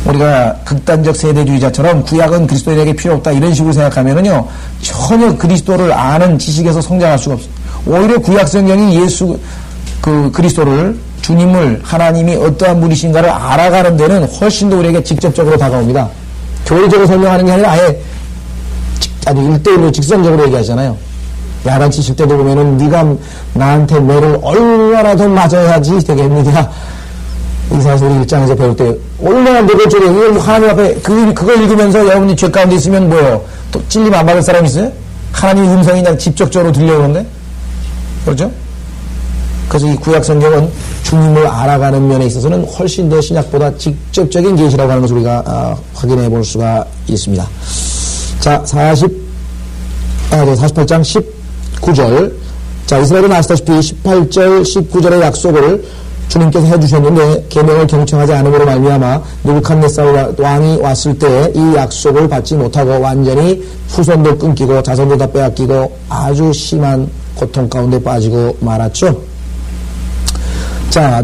우리가 극단적 세대주의자처럼 구약은 그리스도인에게 필요 없다 이런 식으로 생각하면은요 전혀 그리스도를 아는 지식에서 성장할 수가 없어요. 오히려 구약 성경이 그리스도를 주님을 하나님이 어떠한 분이신가를 알아가는 데는 훨씬 더 우리에게 직접적으로 다가옵니다. 교리적으로 설명하는 게 아니라 아예 아주 1대1로 직선적으로 얘기하잖아요. 야단치 칠 때도 보면은 네가 나한테 매를 얼마나 더 맞아야지 되겠느냐. 이사야서 1장에서 배울 때 얼마나 노골적으로 이걸 하나님 앞에 그거 읽으면서 여러분이 죄 가운데 있으면 뭐예요? 또 찔림 안 받을 사람 있어요? 하나님의 음성이 그냥 직접적으로 들려오는데 그렇죠? 그래서 이 구약 성경은 주님을 알아가는 면에 있어서는 훨씬 더 신약보다 직접적인 계시라고 하는 것을 우리가 확인해 볼 수가 있습니다. 자, 48장 19절. 자, 이스라엘은 아시다시피 18절, 19절의 약속을 주님께서 해주셨는데 계명을 경청하지 않음으로 말미암아 느부갓네살 왕이 왔을 때 이 약속을 받지 못하고 완전히 후손도 끊기고 자손도 다 빼앗기고 아주 심한 고통 가운데 빠지고 말았죠. 자,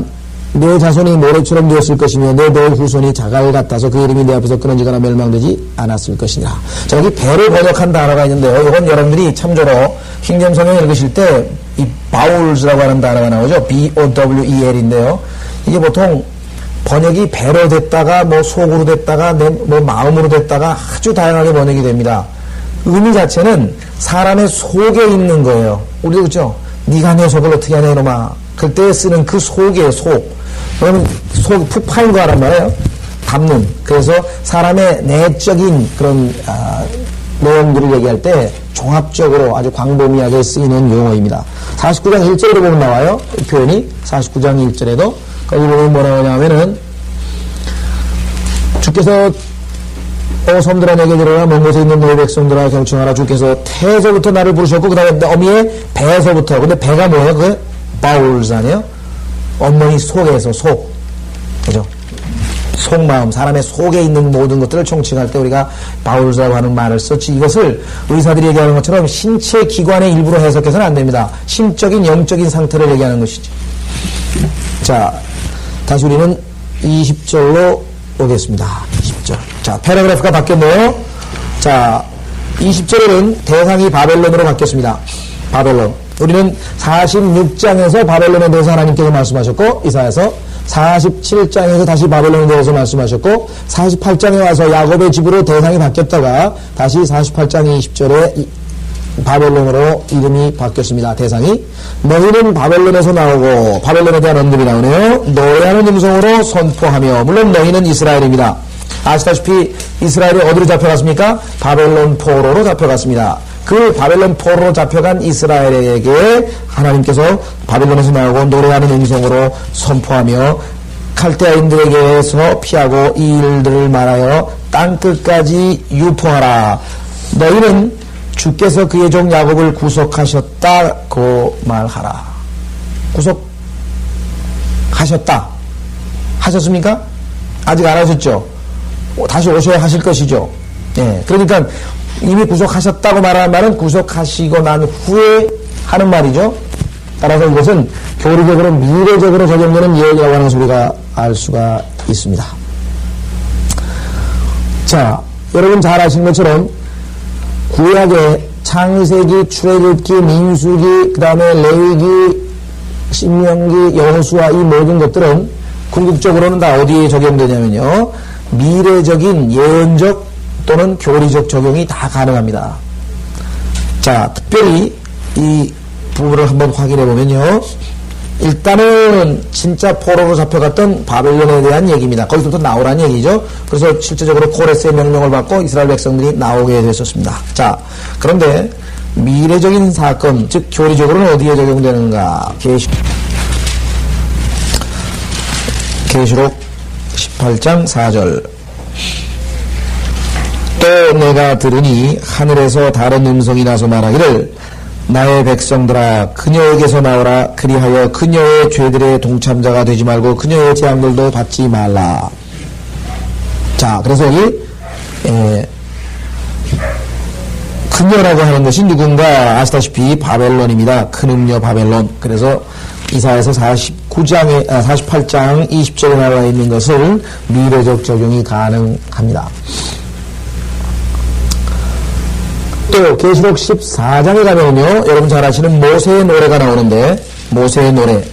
내 자손이 모래처럼 되었을 것이며 내 후손이 자갈 같아서 그 이름이 내 앞에서 끊어지거나 멸망되지 않았을 것이니라. 자, 여기 배를 번역한 단어가 있는데요. 이건 여러분들이 참조로 킹잼성경 읽으실 때 이 바울즈라고 하는 단어가 나오죠. BOWEL인데요. 이게 보통 번역이 배로 됐다가 뭐 속으로 됐다가 뭐 마음으로 됐다가 아주 다양하게 번역이 됩니다. 의미 자체는 사람의 속에 있는 거예요. 우리도 그렇죠. 네가 내 속을 어떻게 하냐 이놈아. 그때 쓰는 그 속에 속. 그러면 속이 푹 파인 거 하란 말이에요. 담는. 그래서 사람의 내적인 그런 내용들을 얘기할 때 종합적으로 아주 광범위하게 쓰이는 용어입니다. 49장 1절에도 보면 나와요. 이 표현이 49장 1절에도 거기 보면 뭐라고 하냐면은 주께서 섬들아 내게 들어라 먼 곳에 있는 너희 백성들아 경청하라. 주께서 태에서부터 나를 부르셨고 그 다음에 어미의 배에서부터. 근데 배가 뭐예요? 그게 바울즈 아니에요? 어머니 속에서 속. 그죠? 속마음, 사람의 속에 있는 모든 것들을 총칭할 때 우리가 바울즈라고 하는 말을 썼지. 이것을 의사들이 얘기하는 것처럼 신체 기관의 일부로 해석해서는 안 됩니다. 심적인 영적인 상태를 얘기하는 것이지. 자, 다시 우리는 20절로 오겠습니다. 20절. 자, 패러그래프가 바뀌었네요. 자, 20절에는 대상이 바벨론으로 바뀌었습니다. 바벨론. 우리는 46장에서 바벨론에 대해서 하나님께서 말씀하셨고 이사야서 47장에서 다시 바벨론에 대해서 말씀하셨고 48장에 와서 야곱의 집으로 대상이 바뀌었다가 다시 48장 20절에 바벨론으로 이름이 바뀌었습니다. 대상이 너희는 바벨론에서 나오고 바벨론에 대한 언급이 나오네요. 노래하는 음성으로 선포하며 물론 너희는 이스라엘입니다. 아시다시피 이스라엘이 어디로 잡혀갔습니까? 바벨론 포로로 잡혀갔습니다. 그 바벨론 포로로 잡혀간 이스라엘에게 하나님께서 바벨론에서 나오고 노래하는 음성으로 선포하며 칼데아인들에게서 피하고 이 일들을 말하여 땅끝까지 유포하라. 너희는 주께서 그의 종 야곱을 구속하셨다고 말하라. 구속하셨다. 하셨습니까? 아직 안 하셨죠? 다시 오셔야 하실 것이죠. 예. 그러니까 이미 구속하셨다고 말하는 말은 구속하시고 난 후에 하는 말이죠. 따라서 이것은 교리적으로 미래적으로 적용되는 예언이라고 하는 것을 우리가 알 수가 있습니다. 자, 여러분 잘 아시는 것처럼 구약의 창세기, 출애굽기, 민수기, 그 다음에 레위기, 신명기, 여호수아 이 모든 것들은 궁극적으로는 다 어디에 적용되냐면요. 미래적인 예언적 또는 교리적 적용이 다 가능합니다. 자, 특별히 이 부분을 한번 확인해 보면요. 일단은 진짜 포로로 잡혀갔던 바벨론에 대한 얘기입니다. 거기서부터 나오라는 얘기죠. 그래서 실제적으로 코레스의 명령을 받고 이스라엘 백성들이 나오게 됐었습니다. 자, 그런데 미래적인 사건, 즉 교리적으로는 어디에 적용되는가? 계시록 18장 4절. 또 내가 들으니 하늘에서 다른 음성이 나서 말하기를 나의 백성들아 그녀에게서 나오라. 그리하여 그녀의 죄들의 동참자가 되지 말고 그녀의 재앙들도 받지 말라. 자, 그래서 여기 그녀라고 하는 것이 누군가 아시다시피 바벨론입니다. 큰 음녀 바벨론. 그래서 이사야서 48장 20절에 나와 있는 것을 미래적 적용이 가능합니다. 또 계시록 14장에 가면요, 여러분 잘 아시는 모세의 노래가 나오는데, 모세의 노래,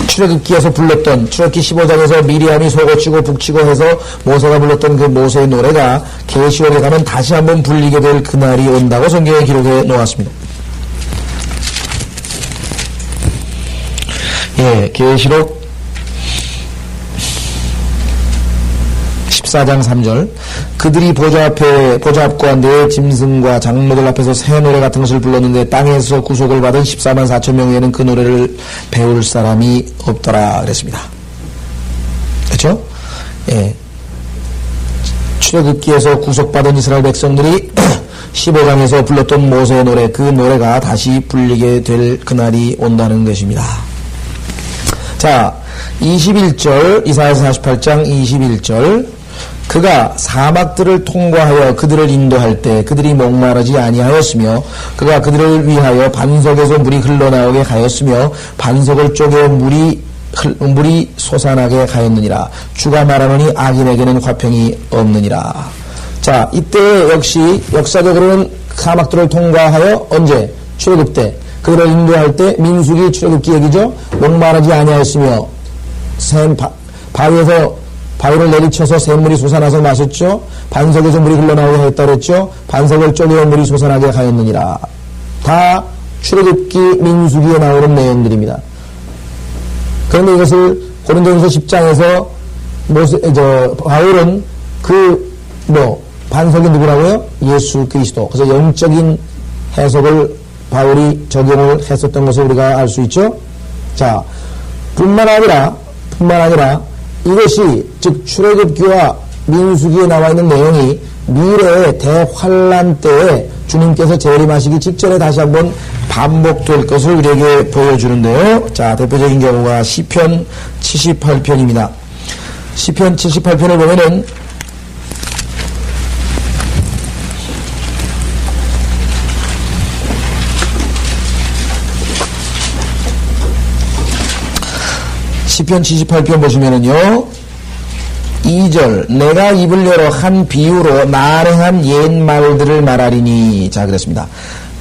출애굽기에서 불렀던, 출애굽기 15장에서 미리암이 소고치고 북치고 해서 모세가 불렀던 그 모세의 노래가 계시록에 가면 다시 한번 불리게 될 그날이 온다고 성경에 기록해 놓았습니다. 예, 계시록 14장 3절. 그들이 보좌 앞과 내 짐승과 장로들 앞에서 새 노래 같은 것을 불렀는데 땅에서 구속을 받은 14만 4천 명 외에는 그 노래를 배울 사람이 없더라 그랬습니다. 그렇죠? 예. 출애굽기에서 구속받은 이스라엘 백성들이 15장에서 불렀던 모세의 노래, 그 노래가 다시 불리게 될 그날이 온다는 것입니다. 자, 21절, 이사야서 48장 21절. 그가 사막들을 통과하여 그들을 인도할 때 그들이 목마르지 아니하였으며 그가 그들을 위하여 반석에서 물이 흘러나오게 하였으며 반석을 쪼개 물이 솟아나게 하였느니라. 주가 말하노니 악인에게는 화평이 없느니라. 자, 이때 역시 역사적으로는 사막들을 통과하여 언제? 출애굽 때. 그들을 인도할 때 민수기 출애굽기 얘기죠. 목마르지 아니하였으며 바위를 내리쳐서 샘물이 솟아나서 마셨죠. 반석에서 물이 흘러나오게 하였다 그랬죠. 반석을 쪼개어 물이 솟아나게 하였느니라. 다 출애굽기 민수기에 나오는 내용들입니다. 그런데 이것을 고린도전서 10장에서 바울은 반석이 누구라고요? 예수 그리스도. 그래서 영적인 해석을 바울이 적용을 했었던 것을 우리가 알 수 있죠. 자, 뿐만 아니라 이것이 즉 출애굽기와 민수기에 나와 있는 내용이 미래의 대환란 때에 주님께서 재림하시기 직전에 다시 한번 반복될 것을 우리에게 보여주는데요. 자, 대표적인 경우가 시편 78편입니다. 시편 78편을 보면은 시편 78편 보시면은요, 2절, 내가 입을 열어 한 비유로 난해한 옛말들을 말하리니. 자, 그랬습니다.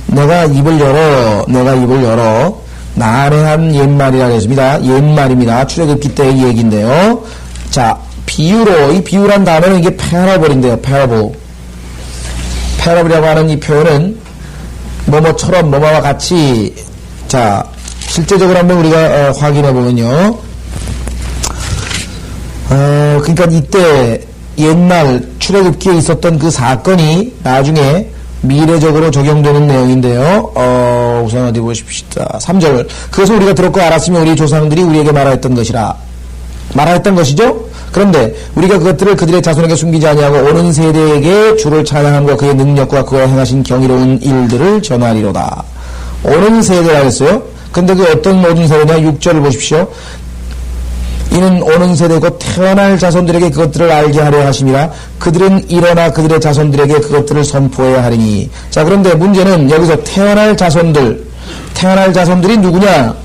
내가 입을 열어 난해한 옛말이라 그랬습니다. 옛말입니다. 출애굽기 때의 얘기인데요. 자, 비유로, 이 비유란 단어는 이게 패러블인데요. 패러블이라고 하는 이 표현은 뭐뭐처럼 뭐뭐와 같이. 자, 실제적으로 한번 우리가 확인해 보면요. 그러니까 이때 옛날 출애굽기에 있었던 그 사건이 나중에 미래적으로 적용되는 내용인데요. 우선 어디 보십시다. 3절. 그것을 우리가 들었고 알았으면 우리 조상들이 우리에게 말하였던 것이라. 말하였던 것이죠? 그런데 우리가 그것들을 그들의 자손에게 숨기지 아니하고 오는 세대에게 주를 찬양함과 그의 능력과 그가 행하신 경이로운 일들을 전하리로다. 오는 세대라 했어요. 근데 그 어떤 모든 세대냐? 6절을 보십시오. 이는 오는 세대고 태어날 자손들에게 그것들을 알게 하려 하심이라. 그들은 일어나 그들의 자손들에게 그것들을 선포해야 하리니. 자, 그런데 문제는 여기서 태어날 자손들이 누구냐?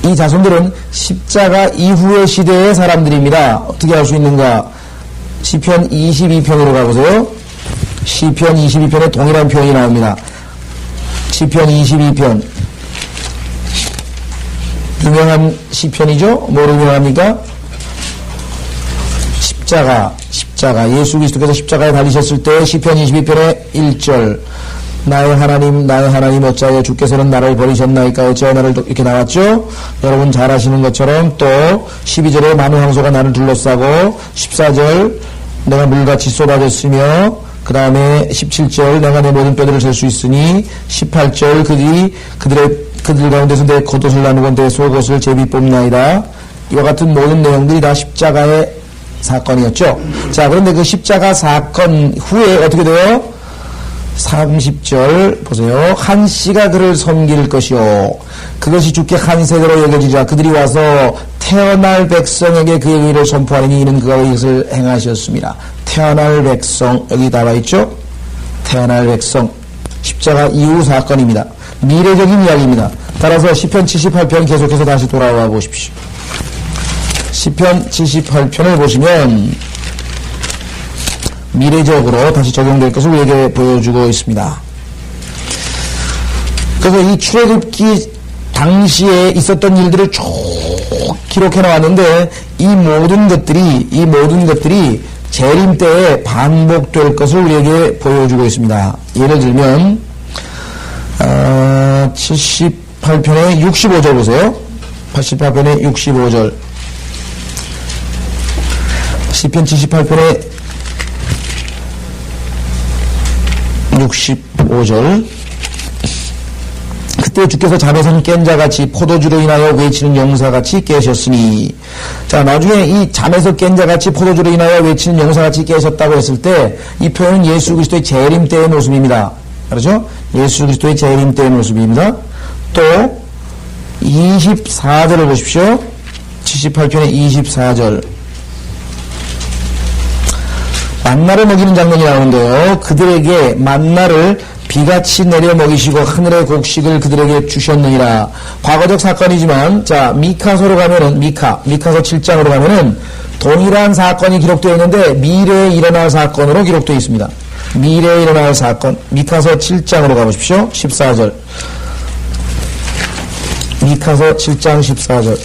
이 자손들은 십자가 이후의 시대의 사람들입니다. 어떻게 할 수 있는가? 시편 22편으로 가보세요. 시편 22편에 동일한 표현이 나옵니다. 시편 22편. 유명한 시편이죠? 뭐로 유명합니까? 십자가. 예수 그리스도께서 십자가에 달리셨을 때 시편 22편의 1절. 나의 하나님 어찌하여 주께서는 나를 버리셨나이까 어찌하여 나를 이렇게 나왔죠? 여러분 잘 아시는 것처럼 또 12절에 많은 황소가 나를 둘러싸고 14절 내가 물같이 쏟아졌으며 그 다음에 17절 내가 내 모든 뼈들을 셀 수 있으니 18절 그들 가운데서 내 겉옷을 나누고 내 속옷을 제비 뽑나이다. 이와 같은 모든 내용들이 다 십자가의 사건이었죠. 자, 그런데 그 십자가 사건 후에 어떻게 돼요? 30절 보세요. 한 씨가 그를 섬길 것이요 그것이 주께 한 세대로 여겨지자 그들이 와서 태어날 백성에게 그의 의를 선포하리니 이는 그가 이것을 행하셨습니다. 태어날 백성 여기 나와있죠. 태어날 백성 십자가 이후 사건입니다. 미래적인 이야기입니다. 따라서 시편 78편 계속해서 다시 돌아와 보십시오. 시편 78편을 보시면 미래적으로 다시 적용될 것을 우리에게 보여주고 있습니다. 그래서 이 출애굽기 당시에 있었던 일들을 쭉 기록해 나왔는데 이 모든 것들이 재림 때에 반복될 것을 우리에게 보여주고 있습니다. 예를 들면 78편의 65절 보세요. 88편의 65절. 시편 78편의 65절. 그때 주께서 잠에선 깬 자같이 포도주로 인하여 외치는 용사같이 깨셨으니. 자, 나중에 이 잠에서 깬 자같이 포도주로 인하여 외치는 용사같이 깨셨다고 했을 때 이 표현은 예수 그리스도의 재림 때의 모습입니다. 그렇죠? 예수 그리스도의 재림 때의 모습입니다. 또 24절을 보십시오. 78편의 24절. 만나를 먹이는 장면이 나오는데요. 그들에게 만나를 비같이 내려 먹이시고 하늘의 곡식을 그들에게 주셨느니라. 과거적 사건이지만 자 미카서로 가면은 미카서 7장으로 가면은 동일한 사건이 기록되어 있는데 미래에 일어날 사건으로 기록되어 있습니다. 미래에 일어날 사건. 미카서 7장으로 가보십시오. 14절. 미카서 7장 14절.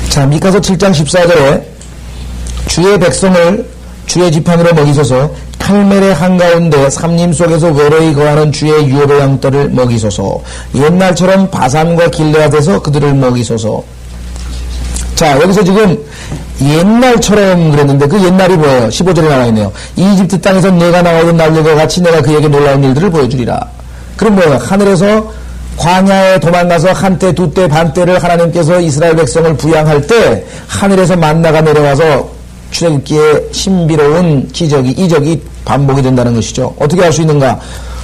자, 미카서 7장 14절에 주의 백성을 주의 지팡이로 먹이소서 칼멜의 한가운데 삼림 속에서 외로이 거하는 주의 유업의 양떼를 먹이소서 옛날처럼 바산과 길르앗에서 그들을 먹이소서. 자, 여기서 지금 옛날처럼 그랬는데 그 옛날이 뭐예요? 15절에 나와 있네요. 이집트 땅에서 내가 나오던 날들과 같이 내가 그에게 놀라운 일들을 보여주리라. 그럼 뭐예요? 하늘에서 광야에 도망가서 한때 두때 반때를 하나님께서 이스라엘 백성을 부양할 때 하늘에서 만나가 내려와서 출애굽기에 신비로운 이적이 반복이 된다는 것이죠. 어떻게 할 수 있는가?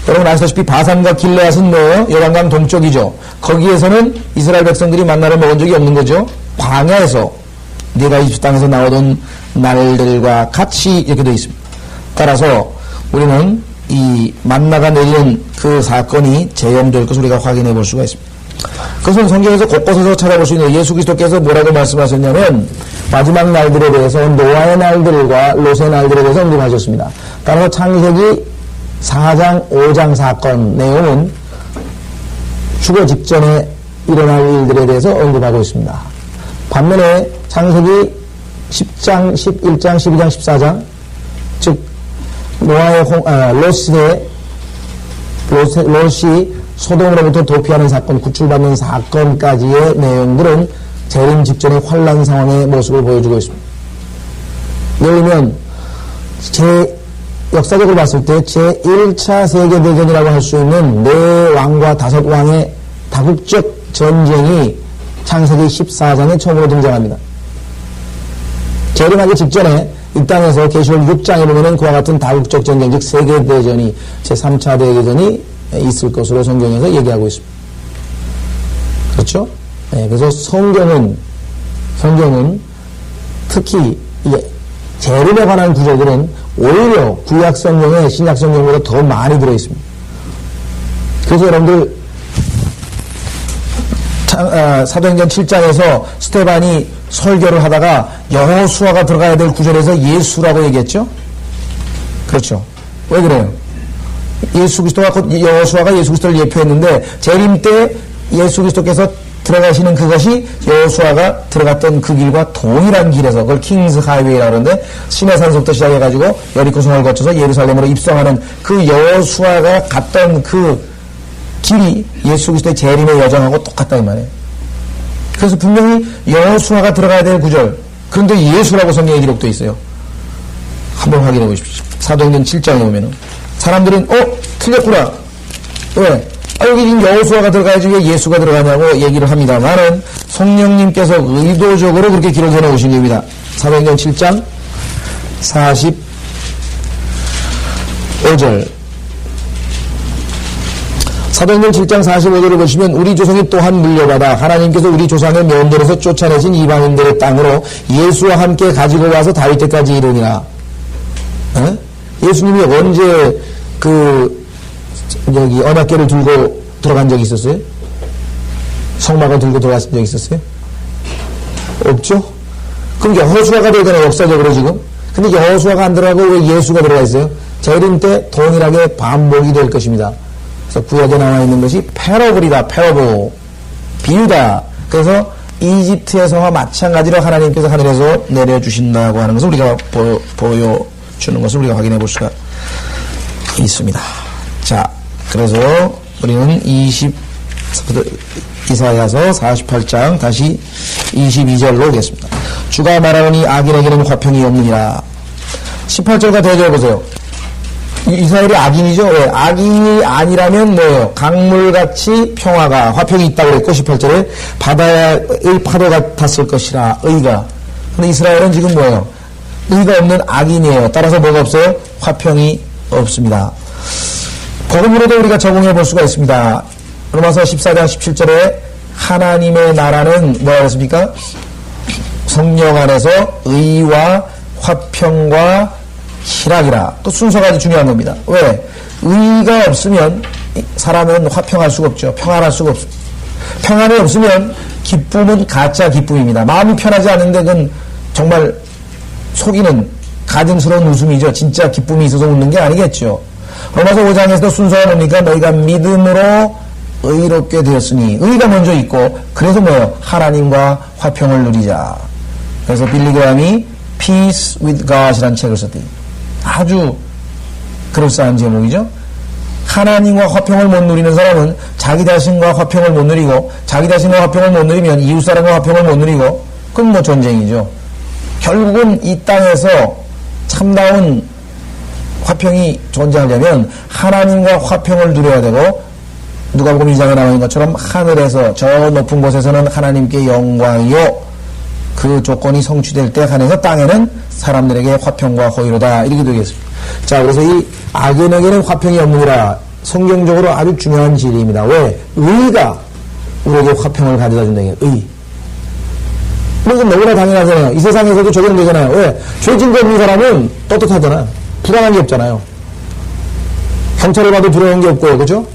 여러분 아시다시피 바산과 길르앗은 뭐예요? 요단강 동쪽이죠. 거기에서는 이스라엘 백성들이 만나를 먹은 적이 없는 거죠. 광야에서 내가 이집트 땅에서 나오던 날들과 같이 이렇게 되어 있습니다. 따라서 우리는 이 만나가 내리는 그 사건이 재현될 것을 우리가 확인해 볼 수가 있습니다. 그것은 성경에서 곳곳에서 찾아볼 수 있는 예수 그리스도께서 뭐라고 말씀하셨냐면 마지막 날들에 대해서 노아의 날들과 롯의 날들에 대해서 언급하셨습니다. 따라서 창세기 4장 5장 사건 내용은 죽어 직전에 일어날 일들에 대해서 언급하고 있습니다. 반면에 창세기 10장, 11장, 12장, 14장 즉 노아의 롯이 소돔으로부터 도피하는 사건, 구출받는 사건까지의 내용들은 재림 직전의 환란 상황의 모습을 보여주고 있습니다. 예를 들면 역사적으로 봤을 때 제1차 세계대전이라고 할 수 있는 4왕과 5왕의 다국적 전쟁이 창세기 14장에 처음으로 등장합니다. 재림하기 직전에 이 땅에서 계시록 6장에 보면은 그와 같은 다국적 전쟁, 즉 세계대전이 제3차 대대전이 있을 것으로 성경에서 얘기하고 있습니다. 그렇죠? 네, 그래서 성경은 특히 재림에 관한 구절들은 오히려 구약 성경에 신약 성경보다 더 많이 들어 있습니다. 그래서 여러분들 사도행전 7장에서 스테반이 설교를 하다가 여호수아가 들어가야 될 구절에서 예수라고 얘기했죠? 그렇죠. 왜 그래요? 예수 그리스도가 곧 여호수아가 예수 그리스도를 예표했는데 재림 때 예수 그리스도께서 들어가시는 그것이 여호수아가 들어갔던 그 길과 동일한 길에서 그걸 킹스 하이웨이라고 하는데 시내산서부터 시작해가지고 여리코 성을 거쳐서 예루살렘으로 입성하는 그 여호수아가 갔던 그 길이 예수 그리스도의 재림의 여정하고 똑같다 이 말이에요. 그래서 분명히 여호수아가 들어가야 될 구절, 그런데 예수라고 성경에 기록되어 있어요. 한번 확인해 보십시오. 사도행전 7장에 보면은 사람들은 틀렸구나. 왜? 여기 지금 여호수아가 들어가야지 왜 예수가 들어가냐고 얘기를 합니다만은 성령님께서 의도적으로 그렇게 기록해 놓으신 겁니다. 사도행전 7장 45절. 사도행전 7장 45절을 보시면 우리 조상이 또한 물려받아 하나님께서 우리 조상의 면전에서 쫓아내신 이방인들의 땅으로 예수와 함께 가지고 와서 다윗 때까지 이르니라. 예수님이 언제 여기 언약궤를 들고 들어간 적이 있었어요? 성막을 들고 들어가신 적이 있었어요? 없죠? 그럼 여호수아가 되잖아요, 역사적으로 지금. 근데 여호수아가 안 들어가고 왜 예수가 들어가 있어요? 재림 때 동일하게 반복이 될 것입니다. 그래서 구약에 나와 있는 것이 패러블이다, 패러블. 비유다. 그래서 이집트에서와 마찬가지로 하나님께서 하늘에서 내려주신다고 하는 것을 우리가 보여주는 것을 우리가 확인해 볼 수가 있습니다. 자, 그래서 우리는 이사야서 48장 다시 22절로 오겠습니다. 주가 말하오니 악인에게는 화평이 없느니라. 18절과 대절 보세요. 이스라엘이 악인이죠? 왜? 악인이 아니라면 뭐예요? 강물같이 평화가, 화평이 있다고 그랬고, 18절에 바다의 파도 같았을 것이라, 의가. 근데 이스라엘은 지금 뭐예요? 의가 없는 악인이에요. 따라서 뭐가 없어요? 화평이 없습니다. 복음으로도 우리가 적용해 볼 수가 있습니다. 로마서 14장 17절에 하나님의 나라는 뭐라고 했습니까? 성령 안에서 의와 화평과 희락이라. 또 순서가 아주 중요한 겁니다. 왜? 의가 없으면 사람은 화평할 수가 없죠. 평안할 수가 없습니다. 평안이 없으면 기쁨은 가짜 기쁨입니다. 마음이 편하지 않은데 그건 정말 속이는 가증스러운 웃음이죠. 진짜 기쁨이 있어서 웃는 게 아니겠죠. 로마서 5장에서도 순서가 뭡니까? 너희가 믿음으로 의롭게 되었으니 의가 먼저 있고 그래서 뭐예요? 하나님과 화평을 누리자. 그래서 빌리그람이 Peace with God이라는 책을 썼대요. 아주 그럴싸한 제목이죠. 하나님과 화평을 못 누리는 사람은 자기 자신과 화평을 못 누리고 자기 자신과 화평을 못 누리면 이웃사람과 화평을 못 누리고 그건 뭐 전쟁이죠. 결국은 이 땅에서 참다운 화평이 존재하려면 하나님과 화평을 누려야 되고 누가복음 2장에 나와 있는 것처럼 하늘에서 저 높은 곳에서는 하나님께 영광이요 그 조건이 성취될 때 하늘에서 땅에는 사람들에게 화평과 호의로다 이렇게 되겠습니다. 자, 그래서 이 악인에게는 화평이 없느니라 성경적으로 아주 중요한 진리입니다. 왜? 의가 우리에게 화평을 가져다 준다는 게 의. 그건 너무나 당연하잖아요. 이 세상에서도 적용되잖아요. 왜? 죄진 거 없는 사람은 떳떳하잖아. 불안한 게 없잖아요. 경찰을 봐도 두려운 게 없고, 그죠?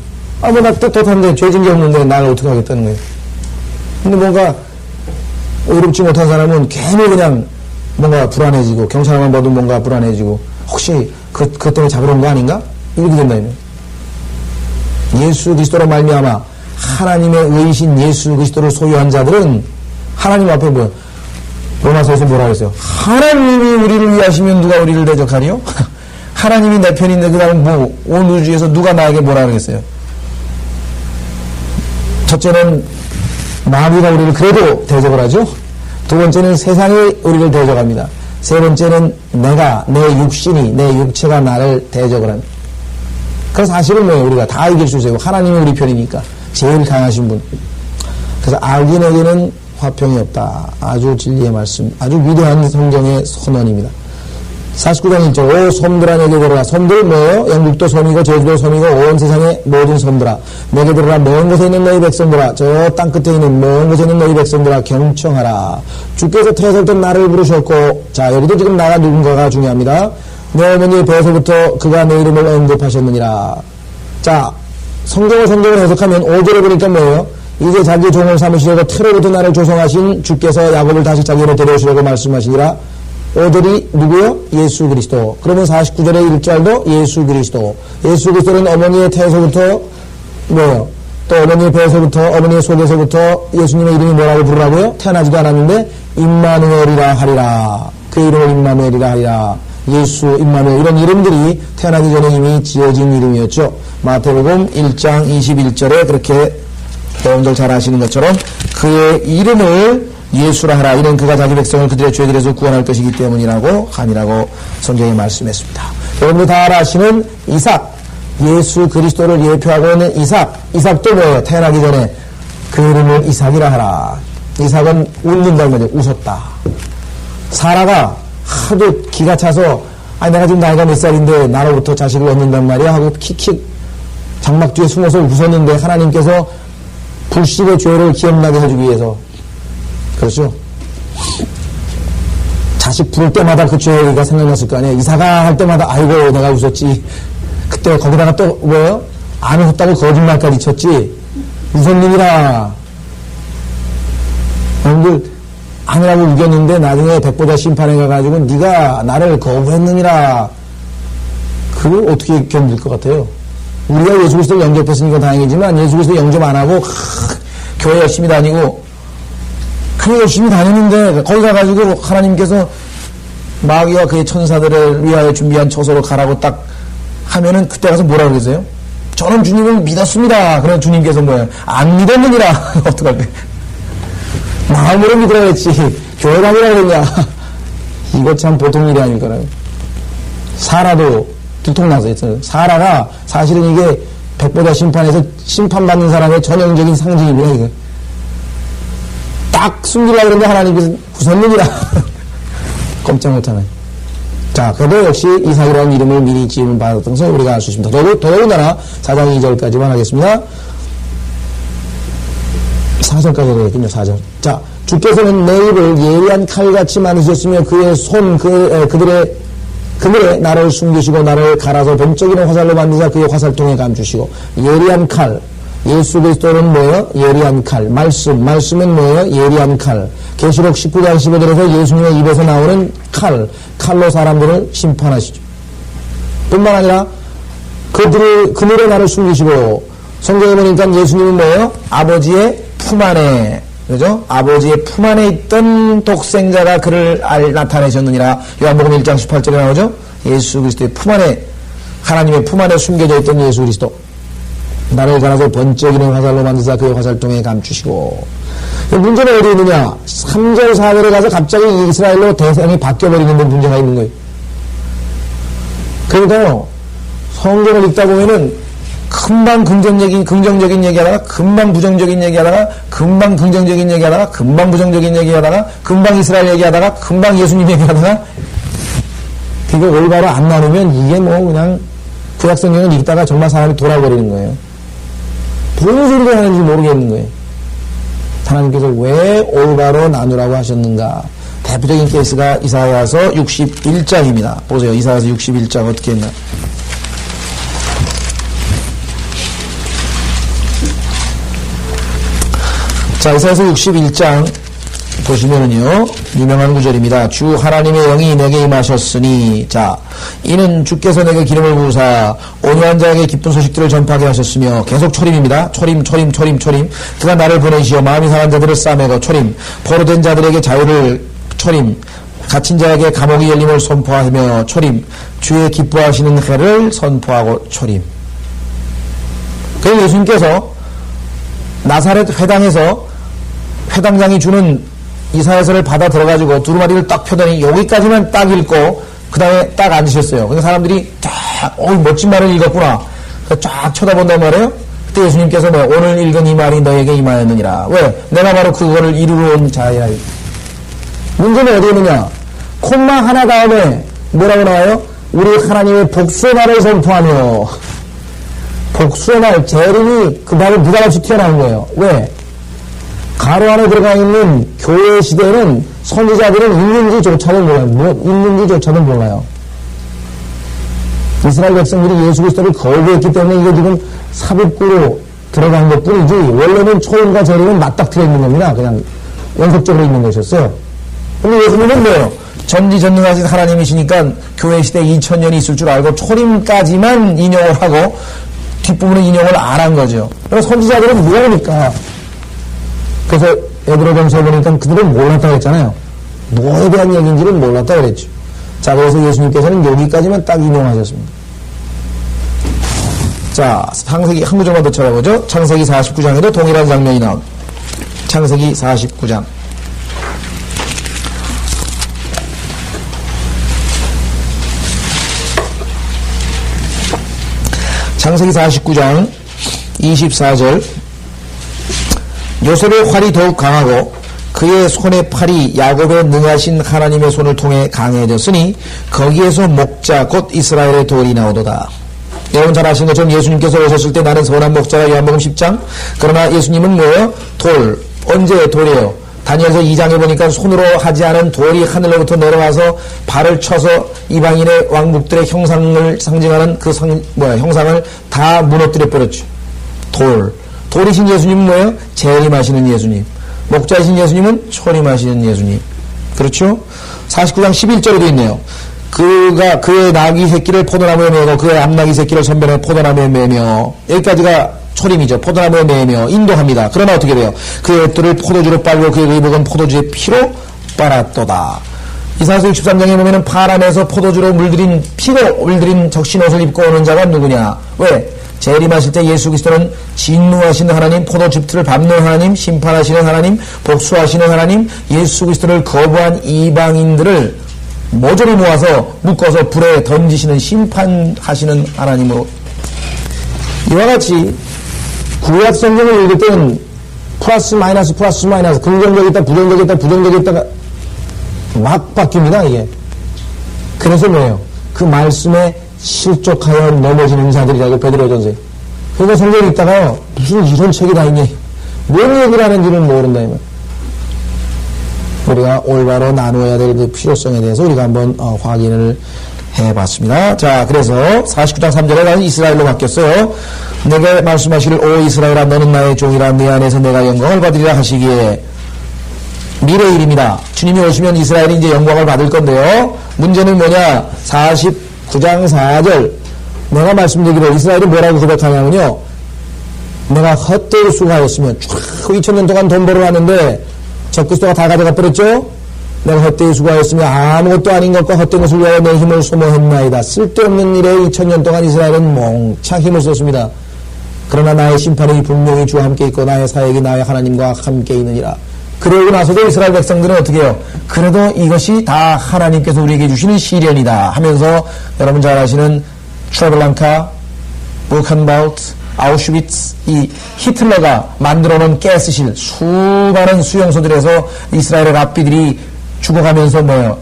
나 떳떳한데 죄진 게 없는데 나를 어떻게 하겠다는 거예요. 근데 뭔가 의롭지 못한 사람은 괜히 그냥 뭔가 불안해지고, 경찰만 봐도 뭔가 불안해지고, 혹시 그것 때문에 잡으러 온 거 아닌가? 이렇게 된다면. 예수 그리스도로 말미암아 하나님의 의이신 예수 그리스도를 소유한 자들은 하나님 앞에 로마서에서 뭐라 그랬어요? 하나님이 우리를 위하시면 누가 우리를 대적하리요? 하나님이 내 편인데 그 다음에 온 우주에서 누가 나에게 뭐라 그랬어요? 첫째는 마귀가 우리를 그래도 대적을 하죠. 두 번째는 세상이 우리를 대적합니다. 세 번째는 내 육신이, 내 육체가 나를 대적을 합니다. 그 사실은 뭐예요? 우리가 다 이길 수 있어요. 하나님이 우리 편이니까. 제일 강하신 분. 그래서 악인에게는 화평이 없다. 아주 진리의 말씀, 아주 위대한 성경의 선언입니다. 49장 1절, 오 섬들아 내게 들어라. 섬들 뭐예요? 영국도 섬이고 제주도 섬이고 온 세상의 모든 섬들아 내게 들어라. 먼 곳에 있는 너희 백성들아, 저 땅끝에 있는 먼 곳에 있는 너희 백성들아 경청하라. 주께서 태어날 때 나를 부르셨고, 자 여기도 지금 나가 누군가가 중요합니다. 내 어머니의 배에서부터 그가 내 이름을 언급하셨느니라. 자 성경을 해석하면 5절에 보니까 뭐예요? 이제 자기 종을 삼으시려고 태로부터 나를 조성하신 주께서 야곱을 다시 자기로 데려오시려고 말씀하시니라. 오들이 누구요? 예수 그리스도. 그러면 49절의 1절도 예수 그리스도. 예수 그리스도는 어머니의 태에서부터 뭐예요? 또 어머니의 배에서부터, 어머니의 속에서부터 예수님의 이름이 뭐라고 부르라고요? 태어나지도 않았는데 임마누엘이라 하리라. 그 이름을 임마누엘이라 하리라. 예수, 임마누엘, 이런 이름들이 태어나기 전에 이미 지어진 이름이었죠. 마태복음 1장 21절에 그렇게 여러분들 잘 아시는 것처럼 그의 이름을 예수라 하라. 이는 그가 자기 백성을 그들의 죄들에서 구원할 것이기 때문이라고 아니라고 성경에 말씀했습니다. 여러분들 다 아시는 이삭, 예수 그리스도를 예표하고 있는 이삭도 뭐예요? 태어나기 전에 그 이름을 이삭이라 하라. 이삭은 웃는다는 거죠. 웃었다. 사라가 하도 기가 차서 내가 지금 나이가 몇 살인데 나로부터 자식을 얻는단 말이야 하고 킥킥 장막 뒤에 숨어서 웃었는데 하나님께서 불신의 죄를 기억나게 해주기 위해서, 그렇죠? 자식 부를 때마다 그 죄가 생각났을 거 아니에요. 이사가 할 때마다 아이고 내가 웃었지. 그때 거기다가 또 뭐예요? 안 웃었다고 거짓말까지 쳤지. 웃었느니라. 여러분들 아니라고 우겼는데 나중에 백보자 심판에 가가지고 네가 나를 거부했느니라. 그걸 어떻게 견딜 것 같아요? 우리가 예수 그리스도를 영접했으니까 다행이지만 예수 그리스도 영접 안 하고 교회 열심히 다니고 그래 열심히 다니는데 거기 가가지고 하나님께서 마귀와 그의 천사들을 위하여 준비한 처소로 가라고 딱 하면은 그때 가서 뭐라 그러세요? 저는 주님을 믿었습니다. 그럼 주님께서 뭐예요? 안 믿었느니라. 어떡할 거예요? 마음으로 믿으라 했지 교회 가니라 그랬냐. 이거 참 보통 일이 아닐 거라고. 사라도 들통나서 했어요. 사라가 사실은 이게 백보자 심판에서 심판받는 사람의 전형적인 상징이구나 이거. 딱 숨기려고 그랬는데 하나님께서 웃었느니라. 꼼짝 못하네. 자, 그래도 역시 이삭이라는 이름을 미리 지음을 받았던 것을 우리가 알 수 있습니다. 더더군다나 4장 2절까지만 하겠습니다. 4절까지 되겠군요. 4절. 자, 주께서는 내 입을 예리한 칼같이 만드셨으며 그의 손 그들의 나를 숨기시고 나를 갈아서 번쩍이는 화살로 만드사 그의 화살통에 감추시고. 예리한 칼. 예수 그리스도는 뭐예요? 예리한 칼. 말씀은 뭐예요? 예리한 칼. 계시록 19장 15절에서 예수님의 입에서 나오는 칼로 사람들을 심판하시죠. 뿐만 아니라 그들의 나를 숨기시고, 성경에 보니까 예수님은 뭐예요? 아버지의 품 안에, 그죠? 아버지의 품 안에 있던 독생자가 그를 나타내셨느니라. 요한복음 1장 18절에 나오죠? 예수 그리스도의 품 안에, 하나님의 품 안에 숨겨져 있던 예수 그리스도. 나를 갈아서 번쩍이는 화살로 만드사 그의 화살통에 감추시고. 문제는 어디 있느냐? 3절 4절에 가서 갑자기 이스라엘로 대상이 바뀌어버리는 데 문제가 있는 거예요. 그러니까요, 성경을 읽다 보면은 금방 긍정적인 얘기하다가 금방 부정적인 얘기하다가 금방 긍정적인 얘기하다가 금방 부정적인 얘기하다가 금방 이스라엘 얘기하다가 금방 예수님 얘기하다가, 그게 올바로 안 나누면 이게 뭐 그냥 구약성경을 읽다가 정말 사람이 돌아버리는 거예요. 무슨 소리가 하는지 모르겠는 거예요. 하나님께서 왜 올바로 나누라고 하셨는가? 대표적인 케이스가 이사야서 61장입니다. 보세요. 이사야서 61장 어떻게 했나? 자, 이사야서 61장 보시면은요, 유명한 구절입니다. 주 하나님의 영이 내게 임하셨으니, 자, 이는 주께서 내게 기름을 부으사 온유한 자에게 기쁜 소식들을 전파하게 하셨으며, 계속 초림입니다. 초림. 그가 나를 보내시어 마음이 상한 자들을 싸매고, 초림. 포로된 자들에게 자유를, 초림. 갇힌 자에게 감옥이 열림을 선포하며, 초림. 주의 기뻐하시는 해를 선포하고, 초림. 그래서 예수님께서 나사렛 회당에서 회당장이 주는 이사야서를 받아 들어가지고 두루마리를 딱 펴더니 여기까지만 딱 읽고 그 다음에 딱 앉으셨어요. 그러니까 사람들이 쫙 멋진 말을 읽었구나. 쫙 쳐다본단 말이에요. 그때 예수님께서 오늘 읽은 이 말이 너에게 임하였느니라. 왜? 내가 바로 그거를 이루러 온 자야. 문제는 어디 있느냐? 콤마 하나 다음에 뭐라고 나와요? 우리 하나님의 복수의 말을 선포하며. 복수의 말, 재림이 그 말을 느닷없이 튀어나온 거예요. 왜? 가로 안에 들어가 있는 교회 시대에는 선지자들은 있는지조차도 몰라요. 뭐 있는지조차도 몰라요. 이스라엘 백성들이 예수 그리스도를 거부했기 때문에 이게 지금 삽입구로 들어간 것 뿐이지 원래는 초림과 재림은 맞닥뜨려 있는 겁니다. 그냥 연속적으로 있는 것이었어요. 근데 예수님은 뭐예요? 전지전능하신 하나님이시니까 교회 시대 2000년이 있을 줄 알고 초림까지만 인용을 하고 뒷부분은 인용을 안 한 거죠. 그래서 선지자들은 모르니까. 그래서 에브라임서에 보니까 그들은 몰랐다고 했잖아요. 뭐에 대한 얘기인지는 몰랐다고 그랬죠. 자, 그래서 예수님께서는 여기까지만 딱 인용하셨습니다. 자, 창세기 한 구절만 더 쳐다보죠. 창세기 49장에도 동일한 장면이 나옵니다. 창세기 49장. 창세기 49장 24절. 요셉의 활이 더욱 강하고 그의 손의 팔이 야곱의 능하신 하나님의 손을 통해 강해졌으니 거기에서 목자 곧 이스라엘의 돌이 나오도다. 여러분 잘 아시는 것처럼 예수님께서 오셨을 때 나는 선한 목자가 요한복음 10장. 그러나 예수님은 뭐예요? 돌. 언제 돌이에요? 다니엘서 2장에 보니까 손으로 하지 않은 돌이 하늘로부터 내려와서 발을 쳐서 이방인의 왕국들의 형상을 상징하는 그 형상을 다 무너뜨려 버렸죠. 돌. 돌이신 예수님은 뭐예요? 재림하시는 예수님. 목자이신 예수님은 초림하시는 예수님. 그렇죠? 49장 11절에도 있네요. 그가 그의 나귀 새끼를 포도나무에 매고 그의 암나귀 새끼를 선변에 포도나무에 매며. 여기까지가 초림이죠. 포도나무에 매며 인도합니다. 그러나 어떻게 돼요? 그의 옷들을 포도주로 빨고 그의 의복은 포도주의 피로 빨았도다. 이사야서 63장에 보면은 파란에서 포도주로 물들인 피로 물들인 적신옷을 입고 오는 자가 누구냐? 왜? 재림하실 때 예수 그리스도는 진노하시는 하나님, 포도즙틀을 밟는 하나님, 심판하시는 하나님, 복수하시는 하나님, 예수 그리스도를 거부한 이방인들을 모조리 모아서 묶어서 불에 던지시는 심판하시는 하나님으로. 이와 같이 구약 성경을 읽을 때는 플러스 마이너스 긍정적이 있다 부정적이 있다 부정적이 있다가 막 바뀝니다. 이게. 그래서 뭐예요? 그 말씀에 실족하여 넘어지는 자들이라고 베드로전서에. 그러니까 성경에 있다가요, 무슨 이런 책이 다 있니? 뭔 얘기를 하는지는 모른다. 우리가 올바로 나누어야 될 그 필요성에 대해서 우리가 한번 확인을 해봤습니다. 자, 그래서 49장 3절에 이스라엘로 바뀌었어요. 내게 말씀하시를 오 이스라엘아 너는 나의 종이라 네 안에서 내가 영광을 받으리라 하시기에 미래의 일입니다. 주님이 오시면 이스라엘이 이제 영광을 받을 건데요. 문제는 뭐냐? 49장 4절 내가 말씀드리기로 이스라엘이 뭐라고 고백하냐면요. 내가 헛되이 수고하였으며 쭉 2000년 동안 돈 벌어왔는데 적그리스도가 다 가져가 버렸죠. 내가 헛되이 수고하였으며 아무것도 아닌 것과 헛된 것을 위하여 내 힘을 소모했나이다. 쓸데없는 일에 2000년 동안 이스라엘은 몽창 힘을 썼습니다. 그러나 나의 심판이 분명히 주와 함께 있고 나의 사역이 나의 하나님과 함께 있느니라. 그러고 나서도 이스라엘 백성들은 어떻게 해요? 그래도 이것이 다 하나님께서 우리에게 주시는 시련이다 하면서 여러분 잘 아시는 트레블랑카, 부켄바우트, 아우슈비츠, 이 히틀러가 만들어놓은 가스실 수많은 수용소들에서 이스라엘의 랍비들이 죽어가면서 뭐예요?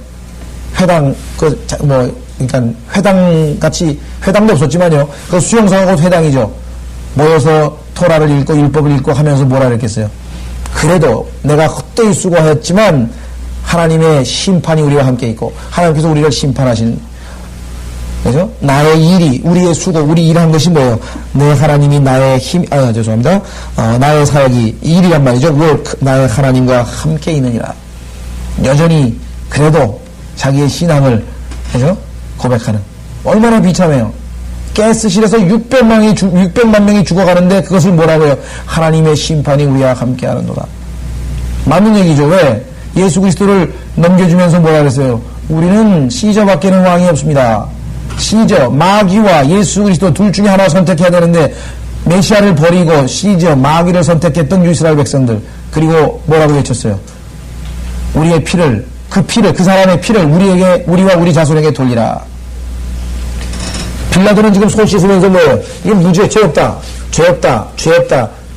그러니까 회당같이, 회당도 없었지만요. 그 수용소하고 회당이죠. 모여서 토라를 읽고 율법을 읽고 하면서 뭐라 그랬겠어요? 그래도 내가 헛되이 수고하였지만 하나님의 심판이 우리와 함께 있고 하나님께서 우리를 심판하신 그죠? 나의 일이 우리의 수고 우리 일한 것이 뭐예요? 내 하나님이 나의 힘 죄송합니다. 나의 사역이 일이란 말이죠. work 나의 하나님과 함께 있느니라. 여전히 그래도 자기의 신앙을 그죠? 고백하는 얼마나 비참해요. 가스실에서 600만 명이 죽어가는데 그것을 뭐라고 해요? 하나님의 심판이 우리와 함께 하는도다. 맞는 얘기죠. 왜? 예수 그리스도를 넘겨주면서 뭐라 그랬어요? 우리는 시저밖에는 왕이 없습니다. 시저, 마귀와 예수 그리스도 둘 중에 하나 선택해야 되는데 메시아를 버리고 시저 마귀를 선택했던 이스라엘 백성들, 그리고 뭐라고 외쳤어요? 우리의 피를, 그 사람의 피를 우리와 우리 자손에게 돌리라. 빌라도는 지금 손 씻으면서 뭐예요? 이게 무죄, 죄 없다.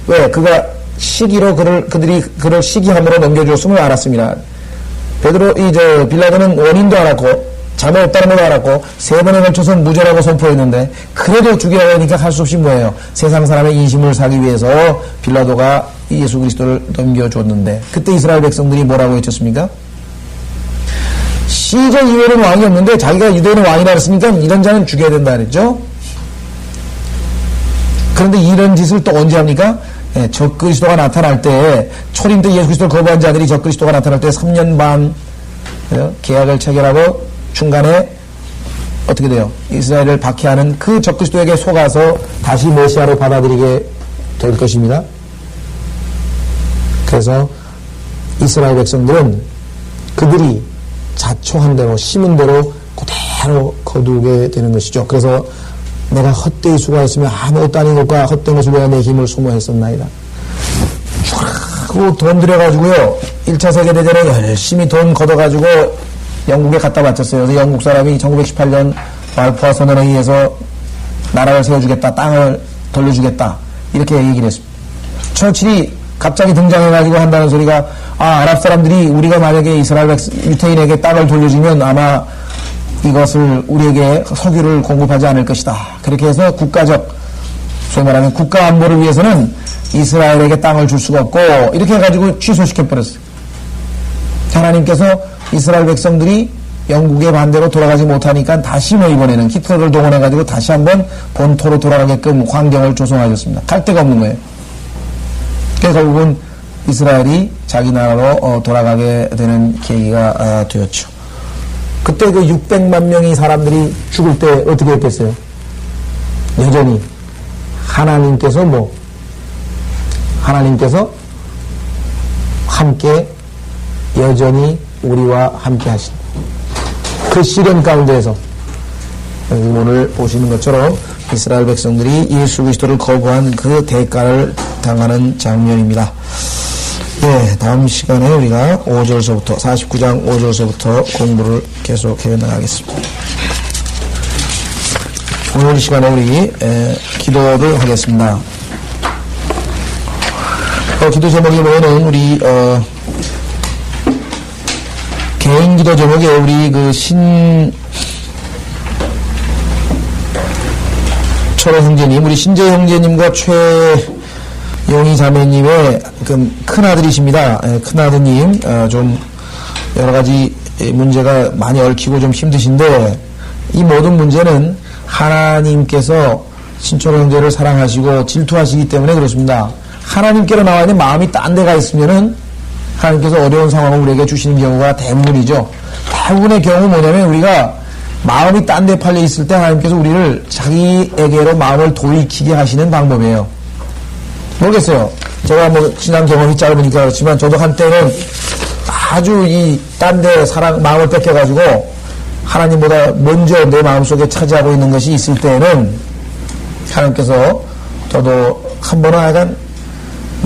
왜? 그가 시기로 그들이 그를 시기함으로 넘겨주었음을 알았습니다. 빌라도는 원인도 알았고, 잠에 없다는 걸 알았고, 3번에 걸쳐서 무죄라고 선포했는데, 그래도 죽이라고 하니까 할 수 없이 뭐예요? 세상 사람의 인심을 사기 위해서 빌라도가 예수 그리스도를 넘겨줬는데, 그때 이스라엘 백성들이 뭐라고 외쳤습니까? 시저 이외에는 왕이 없는데 자기가 유대인의 왕이라 했으니까 이런 자는 죽여야 된다 그랬죠. 그런데 이런 짓을 또 언제 합니까? 적그리스도가 나타날 때, 초림 때 예수 그리스도를 거부한 자들이 적그리스도가 나타날 때 3년 반 계약을 체결하고 중간에 어떻게 돼요? 이스라엘을 박해하는 그 적그리스도에게 속아서 다시 메시아로 받아들이게 될 것입니다. 그래서 이스라엘 백성들은 그들이 자초한 대로, 심은 대로 그대로 거두게 되는 것이죠. 그래서 내가 헛되이 수고했으면 아무것도 아닌 것과 헛된 것을 위하여 내 힘을 소모했었나이다. 쫙 돈 들여가지고요, 1차 세계대전에 열심히 돈 걷어가지고 영국에 갖다 바쳤어요. 그래서 영국 사람이 1918년 발포화 선언에 의해서 나라를 세워주겠다, 땅을 돌려주겠다, 이렇게 얘기를 했습니다. 처칠이 갑자기 등장해가지고 한다는 소리가, 아랍 사람들이 우리가 만약에 이스라엘 유태인에게 땅을 돌려주면 아마 이것을 우리에게 석유를 공급하지 않을 것이다. 그렇게 해서 국가적, 소위 말하면 국가 안보를 위해서는 이스라엘에게 땅을 줄 수가 없고, 이렇게 해가지고 취소시켜버렸어요. 하나님께서 이스라엘 백성들이 영국의 반대로 돌아가지 못하니까 다시 이번에는 히틀러를 동원해가지고 다시 한번 본토로 돌아가게끔 환경을 조성하셨습니다. 갈 데가 없는 거예요. 그래서 결국은 이스라엘이 자기 나라로 돌아가게 되는 계기가 되었죠. 그때 그 600만 명의 사람들이 죽을 때 어떻게 했겠어요? 여전히 하나님께서 함께 여전히 우리와 함께 하신 그 시련 가운데에서 오늘 보시는 것처럼 이스라엘 백성들이 예수 그리스도를 거부한 그 대가를 당하는 장면입니다. 예, 다음 시간에 우리가 5절서부터 49장 5절서부터 공부를 계속해 나가겠습니다. 오늘 시간에 우리 기도를 하겠습니다. 기도 제목이 뭐냐면 우리 개인 기도 제목에 우리 그 철호 형제님, 우리 신재 형제님과 최영희 자매님의 그 큰아들이십니다. 큰아드님, 좀 여러가지 문제가 많이 얽히고 좀 힘드신데, 이 모든 문제는 하나님께서 신철호 형제를 사랑하시고 질투하시기 때문에 그렇습니다. 하나님께로 나와 있는 마음이 딴 데가 있으면은 하나님께서 어려운 상황을 우리에게 주시는 경우가 대부분이죠. 대부분의 경우 뭐냐면 우리가 마음이 딴 데 팔려 있을 때 하나님께서 우리를 자기에게로 마음을 돌이키게 하시는 방법이에요. 모르겠어요. 제가 신앙 경험이 짧으니까 그렇지만 저도 한때는 아주 이 딴 데 마음을 뺏겨가지고 하나님보다 먼저 내 마음속에 차지하고 있는 것이 있을 때는 하나님께서 저도 한 번은 하여간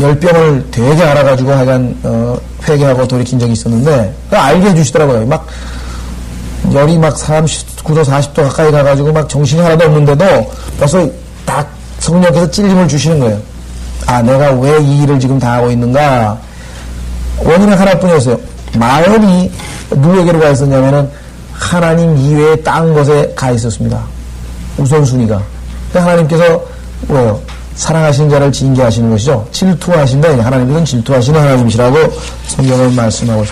열병을 되게 알아가지고 하여간 회개하고 돌이킨 적이 있었는데 알게 해주시더라고요. 막 열이 막 39도 40도 가까이 가가지고 막 정신이 하나도 없는데도 벌써 딱 성령께서 찔림을 주시는 거예요. 아, 내가 왜 이 일을 지금 당하고 있는가? 원인은 하나뿐이었어요. 마음이 누구에게로 가 있었냐면은 하나님 이외의 딴 것에 가 있었습니다. 우선순위가. 하나님께서 뭐예요? 사랑하시는 자를 징계하시는 것이죠. 질투하신다. 하나님께서는 질투하시는 하나님이시라고 성경은 말씀하고 있습니다.